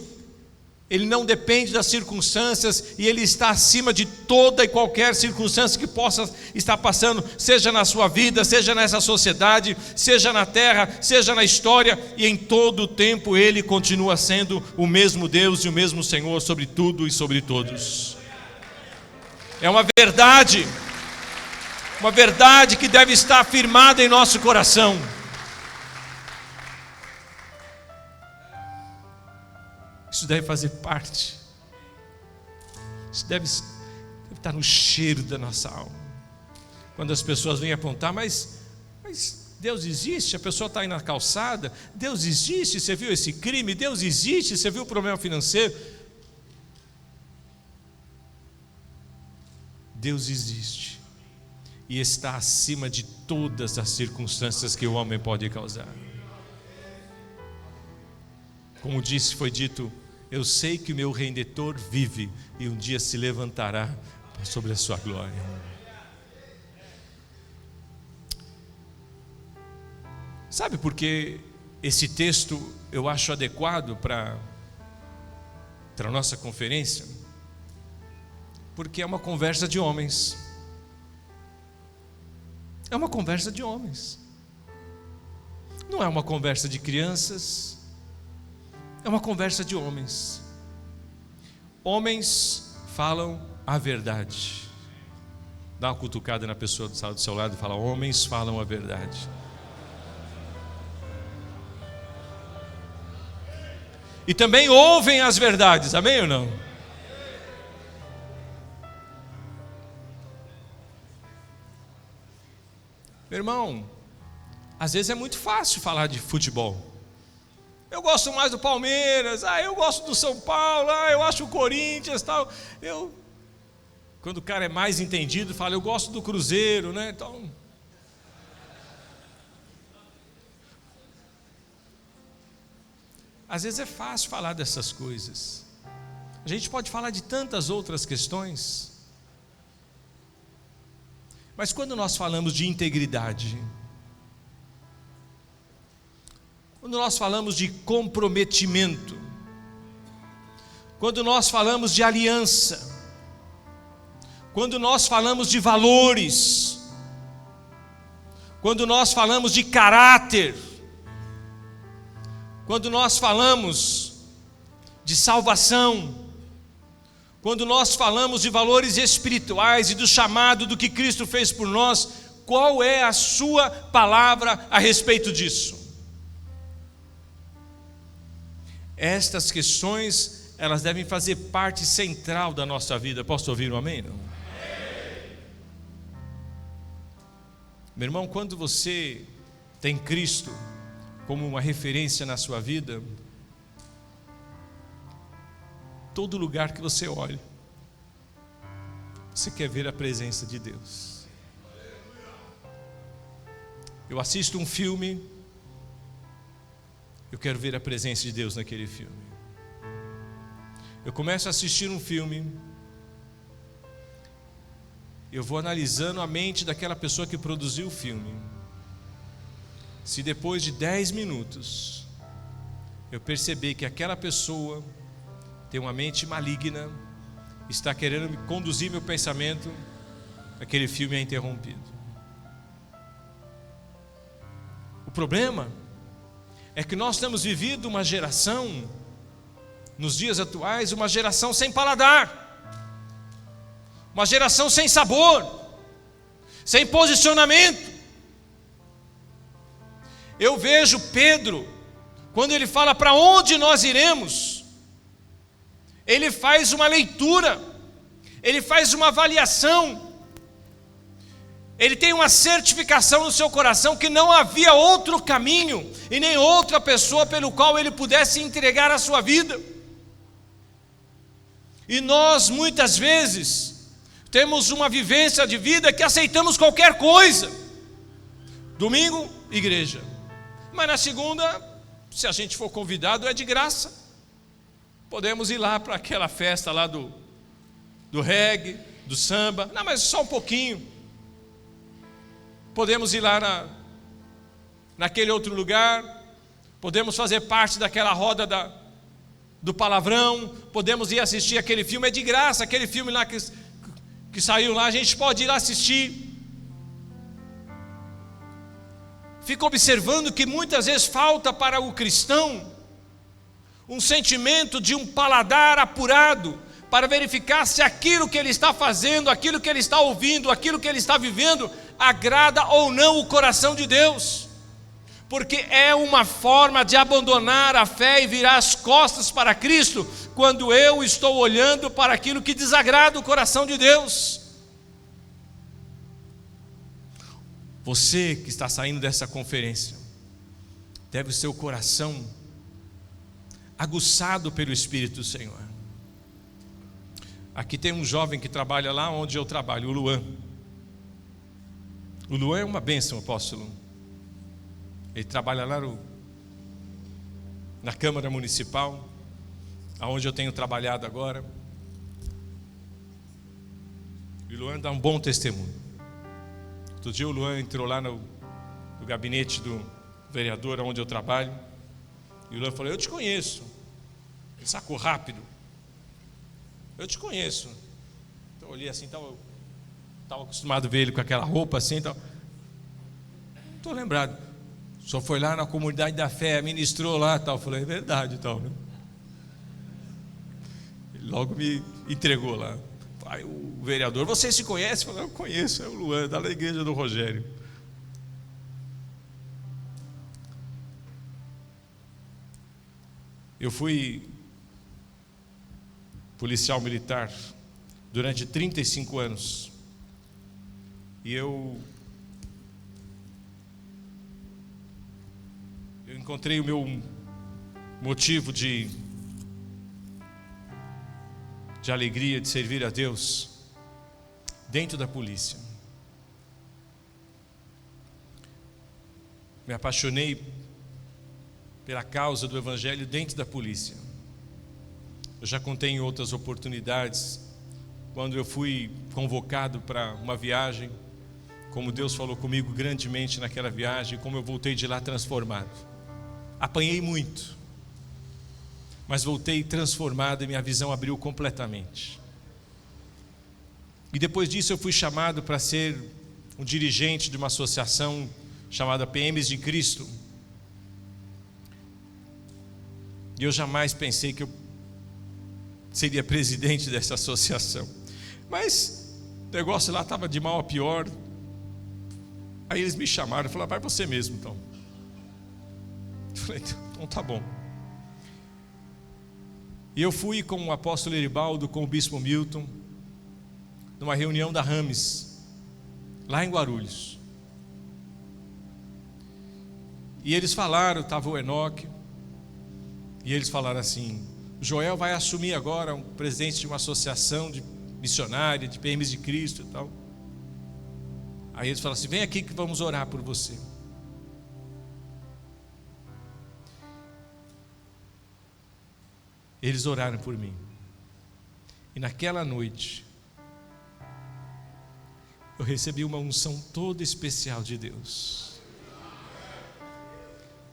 Ele não depende das circunstâncias, e Ele está acima de toda e qualquer circunstância que possa estar passando, seja na sua vida, seja nessa sociedade, seja na terra, seja na história, e em todo o tempo Ele continua sendo o mesmo Deus e o mesmo Senhor sobre tudo e sobre todos. É uma verdade que deve estar afirmada em nosso coração. Isso deve fazer parte, isso deve estar no cheiro da nossa alma. Quando as pessoas vêm apontar, mas Deus existe, a pessoa está aí na calçada, Deus existe, você viu esse crime, Deus existe, você viu o problema financeiro. Deus existe e está acima de todas as circunstâncias que o homem pode causar. Como foi dito, eu sei que o meu Redentor vive e um dia se levantará sobre a sua glória. Sabe por que esse texto eu acho adequado para a nossa conferência? Porque é uma conversa de homens. É uma conversa de homens. Não é uma conversa de crianças. É uma conversa de homens. Homens falam a verdade. Dá uma cutucada na pessoa do seu lado e fala: homens falam a verdade. E também ouvem as verdades, amém ou não? Meu irmão, às vezes é muito fácil falar de futebol. Eu gosto mais do Palmeiras, eu gosto do São Paulo, eu acho o Corinthians, tal. Quando o cara é mais entendido, fala: eu gosto do Cruzeiro, né? Então, às vezes é fácil falar dessas coisas. A gente pode falar de tantas outras questões. Mas quando nós falamos de integridade, quando nós falamos de comprometimento, quando nós falamos de aliança, quando nós falamos de valores, quando nós falamos de caráter, quando nós falamos de salvação, quando nós falamos de valores espirituais e do chamado do que Cristo fez por nós, qual é a sua palavra a respeito disso? Estas questões, elas devem fazer parte central da nossa vida. Posso ouvir um amém? Não? Amém. Meu irmão, quando você tem Cristo como uma referência na sua vida, todo lugar que você olha, você quer ver a presença de Deus. Eu assisto um filme, eu quero ver a presença de Deus naquele filme. Eu começo a assistir um filme, eu vou analisando a mente daquela pessoa que produziu o filme. Se depois de 10 minutos eu perceber que aquela pessoa tem uma mente maligna, está querendo me conduzir meu pensamento, aquele filme é interrompido. O problema é que nós temos vivido uma geração, nos dias atuais, uma geração sem paladar, uma geração sem sabor, sem posicionamento. Eu vejo Pedro, quando ele fala para onde nós iremos, ele faz uma leitura, ele faz uma avaliação, ele tem uma certificação no seu coração que não havia outro caminho e nem outra pessoa pelo qual ele pudesse entregar a sua vida. E nós muitas vezes temos uma vivência de vida que aceitamos qualquer coisa. Domingo, igreja, mas na segunda, se a gente for convidado, é de graça. Podemos ir lá para aquela festa lá do reggae, do samba. Não, mas só um pouquinho. podemos ir lá naquele outro lugar, podemos fazer parte daquela roda do palavrão, podemos ir assistir aquele filme, é de graça, aquele filme lá que saiu lá, a gente pode ir lá assistir. Fico observando que muitas vezes falta para o cristão um sentimento de um paladar apurado, para verificar se aquilo que ele está fazendo, aquilo que ele está ouvindo, aquilo que ele está vivendo, agrada ou não o coração de Deus. Porque é uma forma de abandonar a fé e virar as costas para Cristo, quando eu estou olhando para aquilo que desagrada o coração de Deus. Você que está saindo dessa conferência, deve o seu coração aguçado pelo Espírito do Senhor. Aqui tem um jovem que trabalha lá onde eu trabalho, o Luan. O Luan é uma bênção, apóstolo. Ele trabalha lá na Câmara Municipal, aonde eu tenho trabalhado agora. E o Luan dá um bom testemunho. Outro dia o Luan entrou lá no gabinete do vereador onde eu trabalho, e o Luan falou: eu te conheço. Ele sacou rápido: eu te conheço. Então eu olhei assim, estava acostumado a ver ele com aquela roupa assim, não estou lembrado. O senhor foi lá na comunidade da fé, ministrou lá, tal. Eu falei: é verdade, tal, né? Ele logo me entregou lá. Aí o vereador: você se conhece? Eu falei: eu conheço, é o Luan, da igreja do Rogério. Eu fui policial militar durante 35 anos. E eu encontrei o meu motivo de alegria, de servir a Deus dentro da polícia. Me apaixonei pela causa do Evangelho dentro da polícia. Eu já contei em outras oportunidades, quando eu fui convocado para uma viagem, como Deus falou comigo grandemente naquela viagem, como eu voltei de lá transformado. Apanhei muito, mas voltei transformado e minha visão abriu completamente. E depois disso eu fui chamado para ser um dirigente de uma associação chamada PMs de Cristo. E eu jamais pensei que eu seria presidente dessa associação. Mas o negócio lá estava de mal a pior. Aí eles me chamaram e falaram: vai você mesmo então. Eu falei: então tá bom. E eu fui com o apóstolo Eribaldo, com o bispo Milton, numa reunião da Rames, lá em Guarulhos. E eles falaram, estava o Enoque, e eles falaram assim: Joel vai assumir agora um presidente de uma associação de missionária, de PMs de Cristo e tal. Aí eles falaram assim: vem aqui que vamos orar por você. Eles oraram por mim. E naquela noite eu recebi uma unção toda especial de Deus,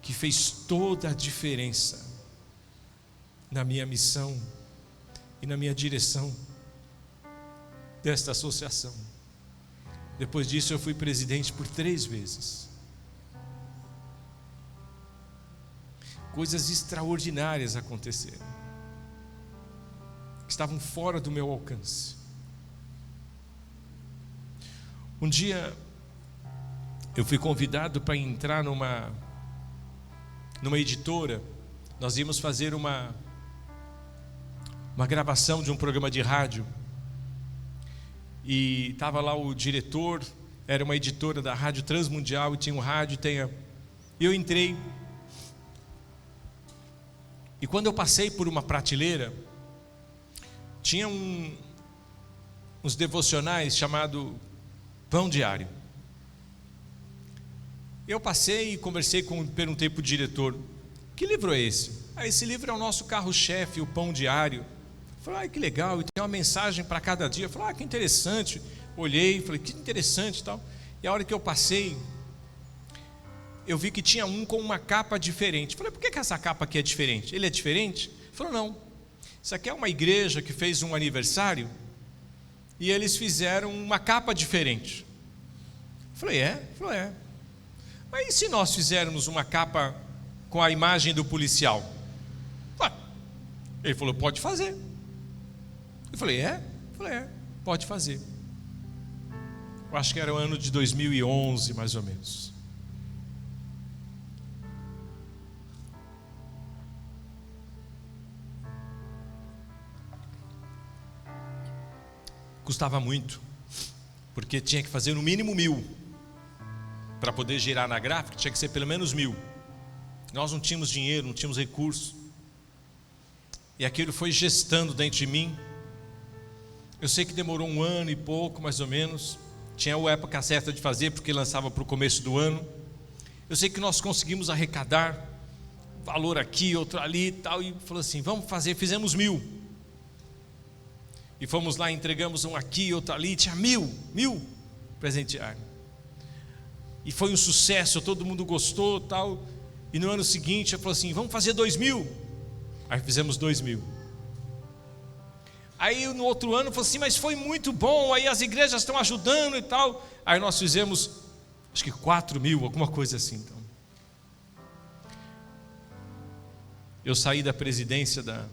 que fez toda a diferença na minha missão e na minha direção desta associação. Depois disso eu fui presidente por 3 vezes. Coisas extraordinárias aconteceram, que estavam fora do meu alcance. Um dia eu fui convidado para entrar numa editora. Nós íamos fazer uma gravação de um programa de rádio, e estava lá o diretor. Era uma editora da Rádio Transmundial, e tinha um rádio, e eu entrei. E quando eu passei por uma prateleira, tinha uns devocionais chamado Pão Diário. Eu passei e perguntei para o diretor: que livro é esse? Esse livro é o nosso carro-chefe, o Pão Diário. Eu falei: que legal, e tem uma mensagem para cada dia. Eu falei: que interessante. Olhei, falei: que interessante e tal. E a hora que eu passei, eu vi que tinha um com uma capa diferente. Falei, por que essa capa aqui é diferente? Ele é diferente? Ele falou, não, isso aqui é uma igreja que fez um aniversário e eles fizeram uma capa diferente. Eu falei, é? Ele falou, é. Mas e se nós fizermos uma capa com a imagem do policial? Ele falou, pode fazer. Eu falei, é? Eu falei, é, pode fazer. Eu acho que era o ano de 2011, mais ou menos. Custava muito, porque tinha que fazer no mínimo 1.000. Para poder girar na gráfica, tinha que ser pelo menos 1.000. Nós não tínhamos dinheiro, não tínhamos recurso. E aquilo foi gestando dentro de mim. Eu sei que demorou 1 ano e pouco, mais ou menos. Tinha a época certa de fazer, porque lançava para o começo do ano. Eu sei que nós conseguimos arrecadar valor aqui, outro ali e tal. E falou assim, vamos fazer, fizemos 1.000. E fomos lá, entregamos um aqui, outro ali, tinha 1.000 presentear. E foi um sucesso, todo mundo gostou tal. E no ano seguinte eu falei assim, vamos fazer 2.000. Aí fizemos 2.000. Aí no outro ano eu falei assim, mas foi muito bom, aí as igrejas estão ajudando e tal. Aí nós fizemos, acho que 4.000, alguma coisa assim. Então, eu saí da presidência da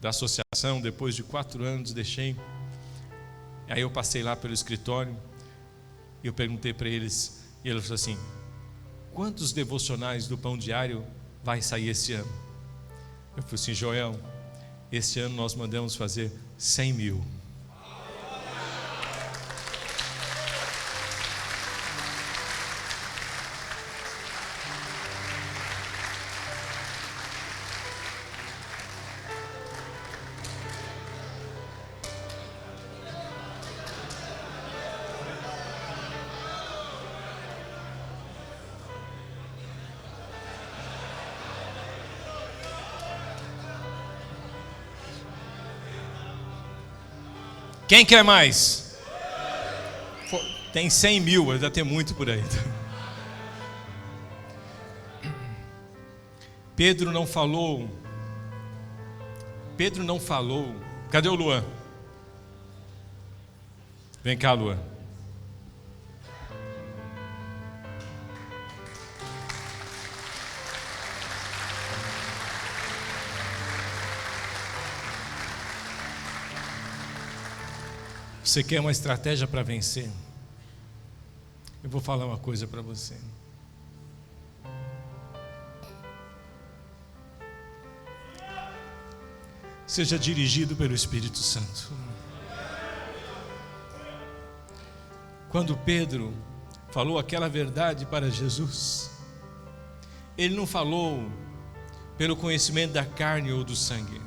associação depois de 4 anos, deixei. Aí eu passei lá pelo escritório e eu perguntei para eles, e eles falaram assim, quantos devocionais do Pão Diário vai sair esse ano? Eu falei assim, Joel, esse ano nós mandamos fazer 100.000. Quem quer mais? Tem 100.000, ainda tem muito por aí. Pedro não falou. Cadê o Luan? Vem cá, Luan. Você quer uma estratégia para vencer? Eu vou falar uma coisa para você. Seja dirigido pelo Espírito Santo. Quando Pedro falou aquela verdade para Jesus, ele não falou pelo conhecimento da carne ou do sangue,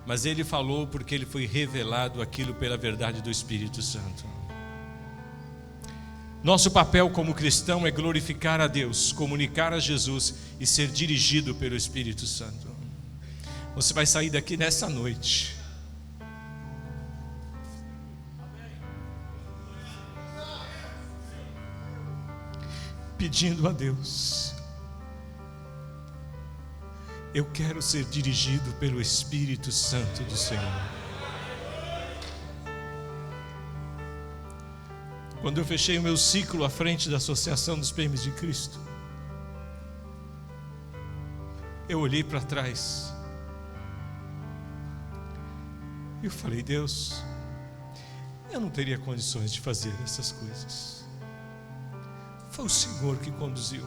mas ele falou porque ele foi revelado aquilo pela verdade do Espírito Santo. Nosso papel como cristão é glorificar a Deus, comunicar a Jesus e ser dirigido pelo Espírito Santo. Você vai sair daqui nessa noite pedindo a Deus, eu quero ser dirigido pelo Espírito Santo do Senhor. Quando eu fechei o meu ciclo à frente da Associação dos PMs de Cristo, eu olhei para trás e eu falei, Deus, eu não teria condições de fazer essas coisas. Foi o Senhor que conduziu.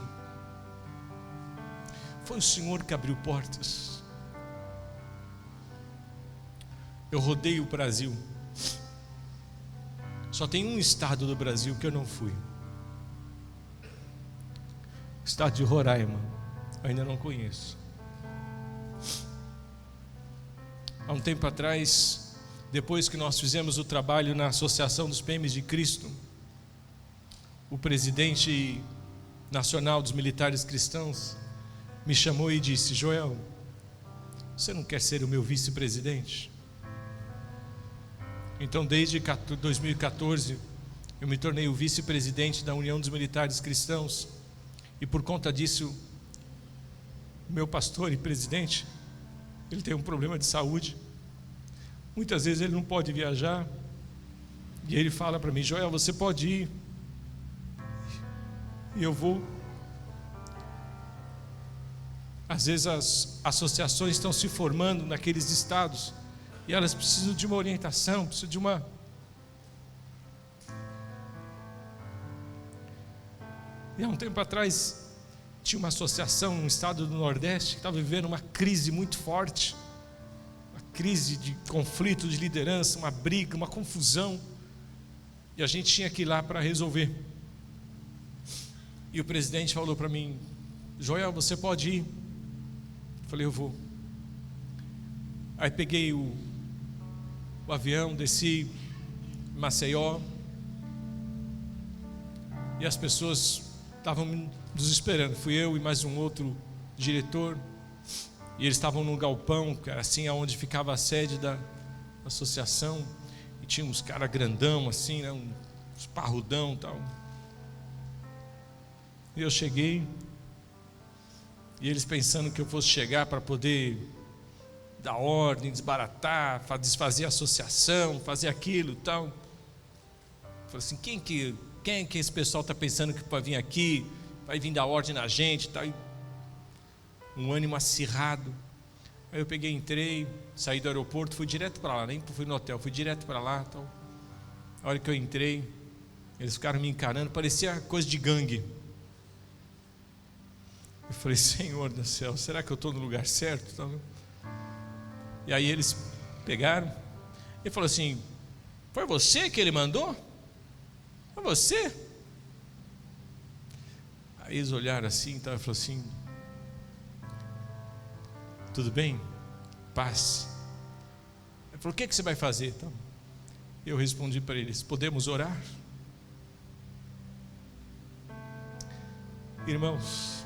Foi o Senhor que abriu portas. Eu rodei o Brasil. Só tem um estado do Brasil que eu não fui. O estado de Roraima. Eu ainda não conheço. Há um tempo atrás, depois que nós fizemos o trabalho na Associação dos PMs de Cristo, o presidente nacional dos militares cristãos me chamou e disse, Joel, você não quer ser o meu vice-presidente? Então desde 2014 Eu me tornei o vice-presidente da União dos Militares Cristãos, e por conta disso, meu pastor e presidente, ele tem um problema de saúde. Muitas vezes ele não pode viajar, e ele fala para mim: Joel, você pode ir, e eu vou. Às vezes as associações estão se formando naqueles estados, e elas precisam de uma orientação, precisam de uma... E há um tempo atrás, tinha uma associação no estado do Nordeste que estava vivendo uma crise muito forte, uma crise de conflito de liderança, uma briga, uma confusão, e a gente tinha que ir lá para resolver. E o presidente falou para mim: Joel, você pode ir? Eu falei: eu vou. Aí peguei o avião, desci em Maceió, e as pessoas estavam nos esperando. Fui eu e mais um outro diretor, e eles estavam num galpão, que era assim, aonde ficava a sede da associação, e tinha uns caras grandão assim, né, uns parrudão e tal. E eu cheguei, e eles pensando que eu fosse chegar para poder dar ordem, desbaratar, desfazer a associação, fazer aquilo e tal. Eu falei assim: quem que esse pessoal está pensando que vai vir aqui, vai vir dar ordem na gente e tal? Um ânimo acirrado. Aí eu peguei, entrei, saí do aeroporto, fui direto para lá, nem fui no hotel, fui direto para lá tal. A hora que eu entrei, eles ficaram me encarando, parecia coisa de gangue. Eu falei: Senhor do céu, será que eu estou no lugar certo? Tal. E aí eles pegaram, e falou assim: foi você que ele mandou? Foi você? Aí eles olharam assim, então eu falei assim: tudo bem? Passe. Ele falou: o que você vai fazer? Então, eu respondi para eles: podemos orar? Irmãos,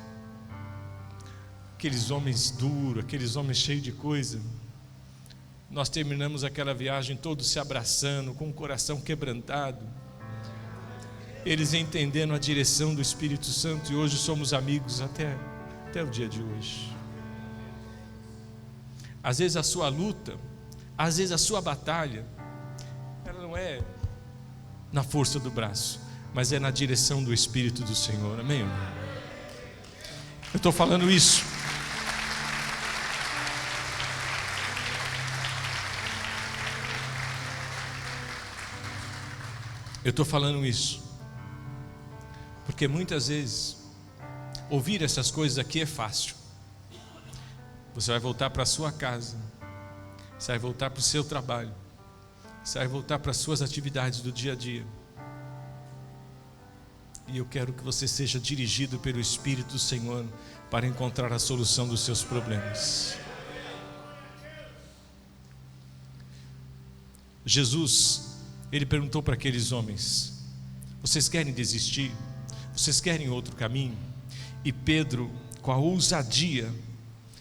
aqueles homens duros, aqueles homens cheios de coisa, nós terminamos aquela viagem todos se abraçando, com o coração quebrantado, eles entendendo a direção do Espírito Santo, e hoje somos amigos até o dia de hoje. Às vezes a sua luta, às vezes a sua batalha, ela não é na força do braço, mas é na direção do Espírito do Senhor. Amém? Eu estou falando isso porque muitas vezes ouvir essas coisas aqui é fácil. Você vai voltar para a sua casa, você vai voltar para o seu trabalho, você vai voltar para as suas atividades do dia a dia, e eu quero que você seja dirigido pelo Espírito do Senhor para encontrar a solução dos seus problemas. Jesus, ele perguntou para aqueles homens: vocês querem desistir? Vocês querem outro caminho? E Pedro, com a ousadia,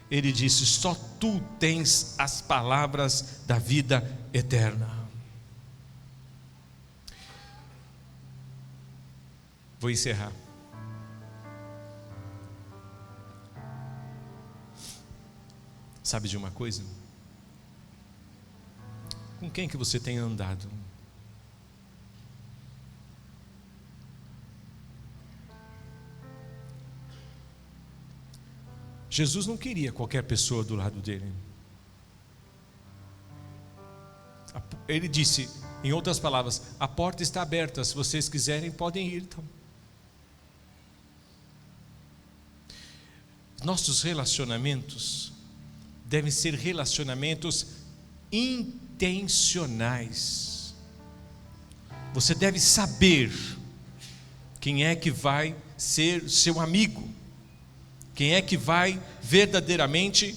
ele disse: só tu tens as palavras da vida eterna. Vou encerrar. Sabe de uma coisa? Com quem que você tem andado? Jesus não queria qualquer pessoa do lado dele. Ele disse, em outras palavras: a porta está aberta, se vocês quiserem podem ir. Então, nossos relacionamentos devem ser relacionamentos intencionais. Você deve saber quem é que vai ser seu amigo, quem é que vai verdadeiramente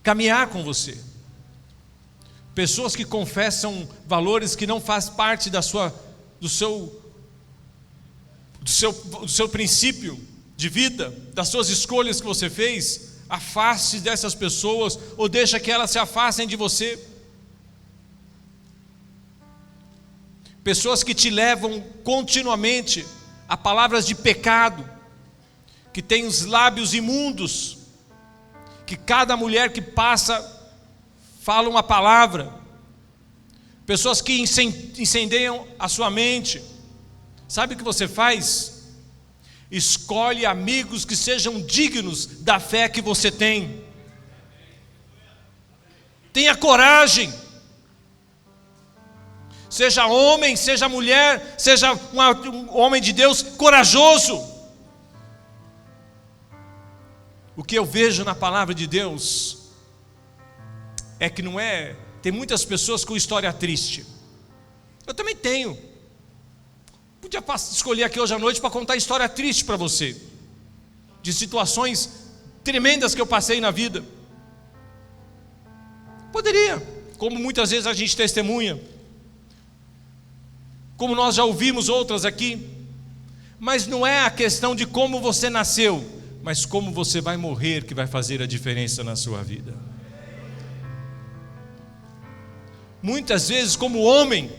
caminhar com você. Pessoas que confessam valores que não fazem parte do seu princípio de vida, das suas escolhas que você fez. Afaste dessas pessoas, ou deixa que elas se afastem de você. pessoas que te levam continuamente a palavras de pecado, que têm os lábios imundos, que cada mulher que passa fala uma palavra, pessoas que incendeiam a sua mente. Sabe o que você faz? Escolhe amigos que sejam dignos da fé que você tem. Tenha coragem. Seja homem, seja mulher, seja um homem de Deus corajoso. O que eu vejo na palavra de Deus é que não é... Tem muitas pessoas com história triste. Eu também tenho. Podia escolher aqui hoje à noite para contar história triste para você, de situações tremendas que eu passei na vida. Poderia, como muitas vezes a gente testemunha, como nós já ouvimos outras aqui. Mas não é a questão de como você nasceu, mas como você vai morrer que vai fazer a diferença na sua vida. Muitas vezes, como homem,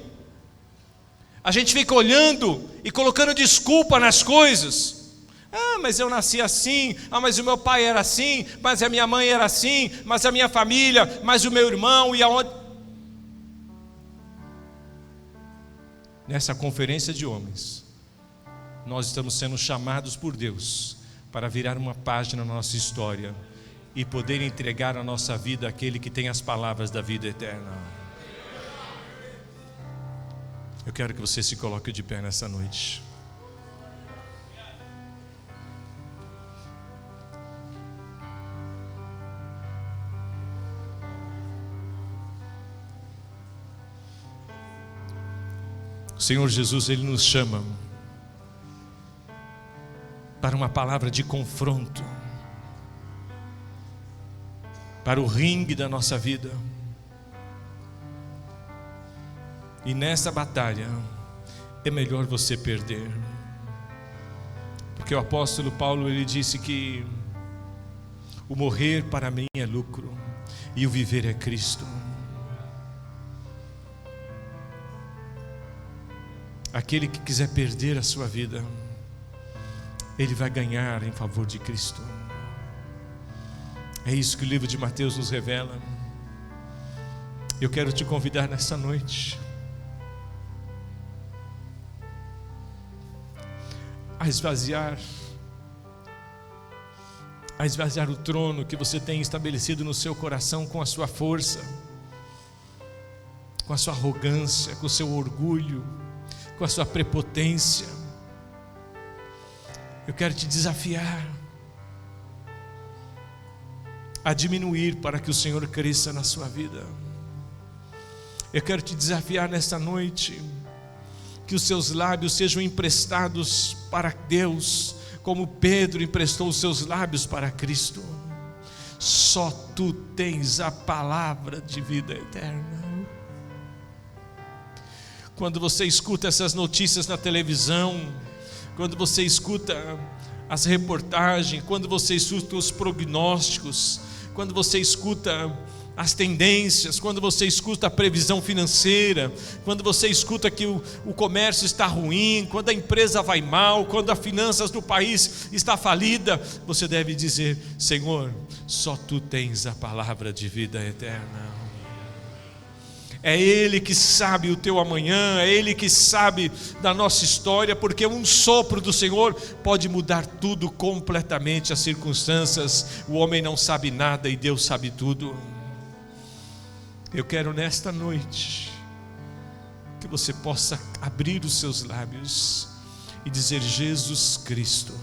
a gente fica olhando e colocando desculpa nas coisas. Ah, mas eu nasci assim. Ah, mas o meu pai era assim. Mas a minha mãe era assim. Mas a minha família. Mas o meu irmão. E aonde? Nessa conferência de homens, nós estamos sendo chamados por Deus para virar uma página na nossa história e poder entregar a nossa vida àquele que tem as palavras da vida eterna. Eu quero que você se coloque de pé nessa noite. O Senhor Jesus, Ele nos chama para uma palavra de confronto, para o ringue da nossa vida. E nessa batalha é melhor você perder, porque o apóstolo Paulo, ele disse que o morrer para mim é lucro e o viver é Cristo. Aquele que quiser perder a sua vida, ele vai ganhar em favor de Cristo. É isso que o livro de Mateus nos revela. Eu quero te convidar nessa noite a esvaziar o trono que você tem estabelecido no seu coração com a sua força, com a sua arrogância, com o seu orgulho, com a sua prepotência. Eu quero te desafiar a diminuir para que o Senhor cresça na sua vida. Eu quero te desafiar nesta noite que os seus lábios sejam emprestados para Deus, como Pedro emprestou os seus lábios para Cristo. Só tu tens a palavra de vida eterna. Quando você escuta essas notícias na televisão, quando você escuta as reportagens, quando você escuta os prognósticos, quando você escuta as tendências, quando você escuta a previsão financeira, quando você escuta que o comércio está ruim, quando a empresa vai mal, quando as finanças do país está falida, você deve dizer: Senhor, só tu tens a palavra de vida eterna. É Ele que sabe o teu amanhã, é Ele que sabe da nossa história, porque um sopro do Senhor pode mudar tudo completamente, as circunstâncias. O homem não sabe nada e Deus sabe tudo. Eu quero nesta noite que você possa abrir os seus lábios e dizer: Jesus Cristo,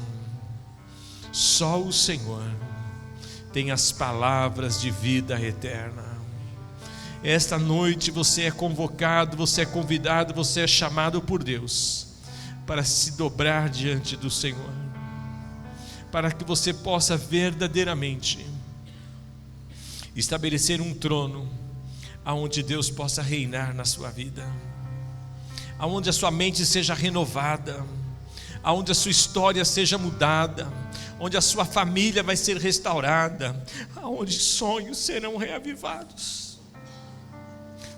só o Senhor tem as palavras de vida eterna. Esta noite você é convocado, você é convidado, você é chamado por Deus para se dobrar diante do Senhor, para que você possa verdadeiramente estabelecer um trono aonde Deus possa reinar na sua vida, aonde a sua mente seja renovada, aonde a sua história seja mudada, onde a sua família vai ser restaurada, aonde sonhos serão reavivados.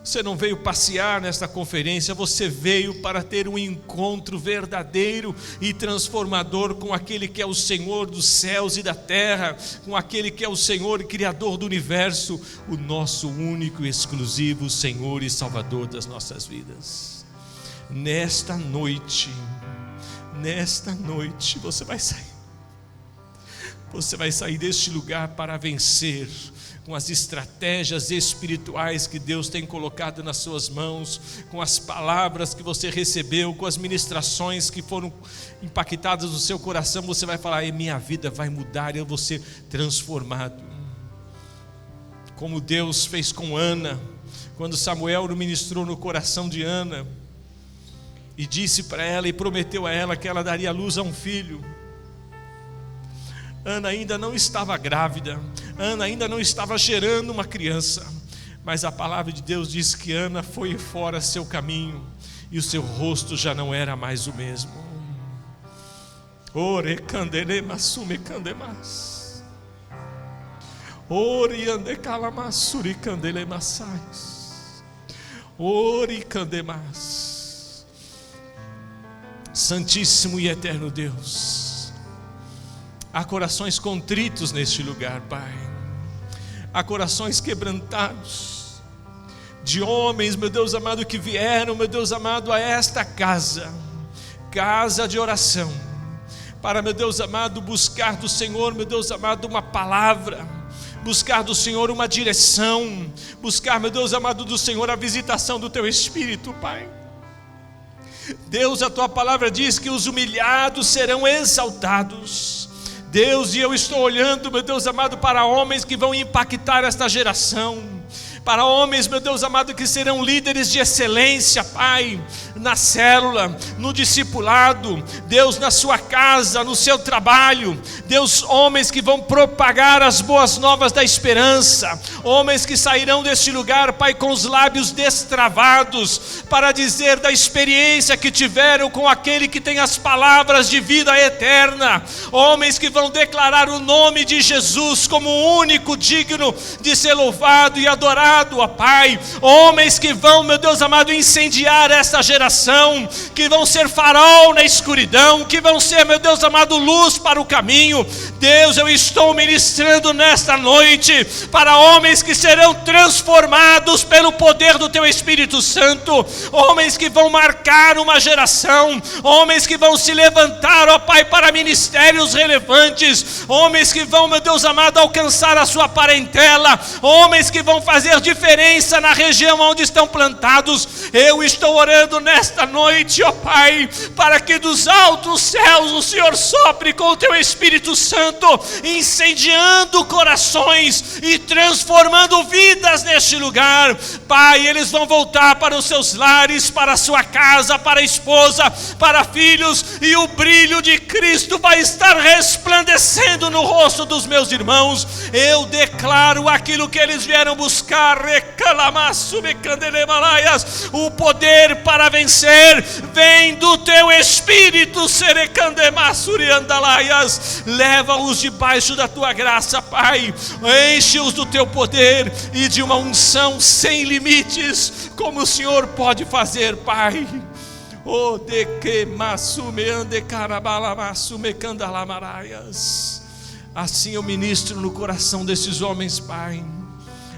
Você não veio passear nesta conferência, você veio para ter um encontro verdadeiro e transformador com aquele que é o Senhor dos céus e da terra, com aquele que é o Senhor e Criador do universo, o nosso único e exclusivo Senhor e Salvador das nossas vidas. Nesta noite você vai sair deste lugar para vencer, com as estratégias espirituais que Deus tem colocado nas suas mãos, com as palavras que você recebeu, com as ministrações que foram impactadas no seu coração. Você vai falar: minha vida vai mudar, eu vou ser transformado. Como Deus fez com Ana, quando Samuel ministrou no coração de Ana e disse para ela e prometeu a ela que ela daria luz a um filho. Ana ainda não estava grávida, Ana ainda não estava gerando uma criança, mas a palavra de Deus diz que Ana foi fora seu caminho e o seu rosto já não era mais o mesmo. Ore candele masume candemas, ore ande calamassuri candele massais, ore candemas. Santíssimo e eterno Deus, há corações contritos neste lugar, Pai. Há corações quebrantados, de homens, meu Deus amado, que vieram, meu Deus amado, a esta casa de oração, para, meu Deus amado, buscar do Senhor, meu Deus amado, uma palavra, buscar do Senhor uma direção, buscar, meu Deus amado, do Senhor a visitação do Teu Espírito, Pai. Deus, a Tua palavra diz que os humilhados serão exaltados. Deus, e eu estou olhando, meu Deus amado, para homens que vão impactar esta geração, para homens, meu Deus amado, que serão líderes de excelência, Pai, na célula, no discipulado, Deus, na sua casa, no seu trabalho, Deus, homens que vão propagar as boas novas da esperança, homens que sairão deste lugar, Pai, com os lábios destravados, para dizer da experiência que tiveram com aquele que tem as palavras de vida eterna, homens que vão declarar o nome de Jesus como o único digno de ser louvado e adorado, ó Pai, homens que vão, meu Deus amado, incendiar esta geração, que vão ser farol na escuridão, que vão ser, meu Deus amado, luz para o caminho. Deus, eu estou ministrando nesta noite para homens que serão transformados pelo poder do Teu Espírito Santo, homens que vão marcar uma geração, homens que vão se levantar, ó Pai, para ministérios relevantes, homens que vão, meu Deus amado, alcançar a sua parentela, homens que vão fazer diferença na região onde estão plantados. Eu estou orando nesta noite, ó Pai, para que dos altos céus o Senhor sopre com o Teu Espírito Santo, incendiando corações e transformando vidas neste lugar. Pai, eles vão voltar para os seus lares, para a sua casa, para a esposa, para filhos, e o brilho de Cristo vai estar resplandecendo no rosto dos meus irmãos. Eu declaro aquilo que eles vieram buscar, o poder para vencer vem do Teu Espírito. Leva-os debaixo da Tua graça, Pai, enche-os do Teu poder e de uma unção sem limites, como o Senhor pode fazer, Pai. Assim eu ministro no coração desses homens, Pai.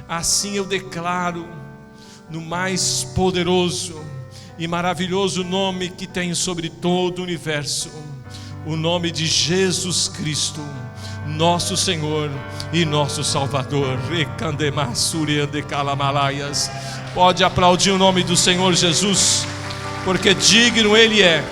Assim eu declaro, no mais poderoso e maravilhoso nome que tem sobre todo o universo, o nome de Jesus Cristo, nosso Senhor e nosso Salvador. Pode aplaudir o nome do Senhor Jesus, porque digno Ele é.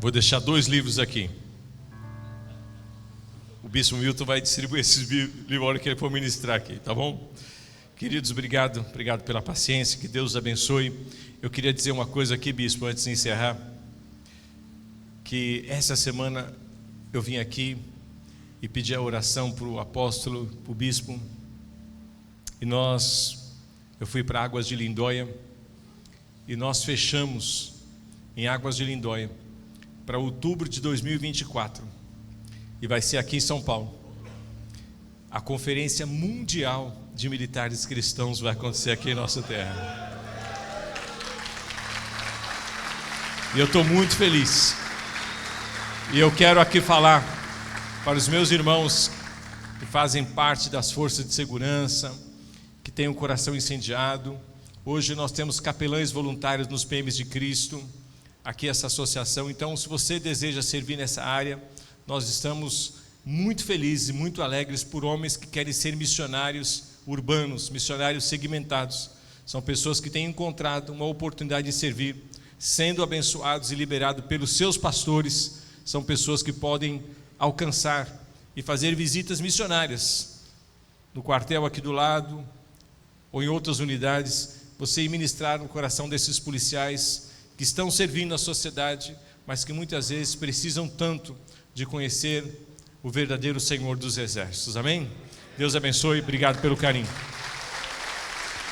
Vou deixar 2 livros aqui. O Bispo Milton vai distribuir esses livros na hora que ele for ministrar aqui, tá bom? Queridos, obrigado pela paciência, que Deus abençoe. Eu queria dizer uma coisa aqui, Bispo, antes de encerrar, que essa semana eu vim aqui e pedi a oração para o apóstolo, para o bispo, e eu fui para Águas de Lindóia, e nós fechamos em Águas de Lindóia para outubro de 2024, e vai ser aqui em São Paulo. A Conferência Mundial de Militares Cristãos vai acontecer aqui em nossa terra. E eu estou muito feliz. E eu quero aqui falar para os meus irmãos que fazem parte das forças de segurança, que têm o coração incendiado. Hoje nós temos capelães voluntários nos PMs de Cristo, aqui essa associação. Então, se você deseja servir nessa área, nós estamos muito felizes e muito alegres por homens que querem ser missionários urbanos, missionários segmentados. São pessoas que têm encontrado uma oportunidade de servir, sendo abençoados e liberados pelos seus pastores. São pessoas que podem alcançar e fazer visitas missionárias no quartel aqui do lado ou em outras unidades, você ir ministrar no coração desses policiais que estão servindo a sociedade, mas que muitas vezes precisam tanto de conhecer o verdadeiro Senhor dos Exércitos. Amém? Deus abençoe, obrigado pelo carinho.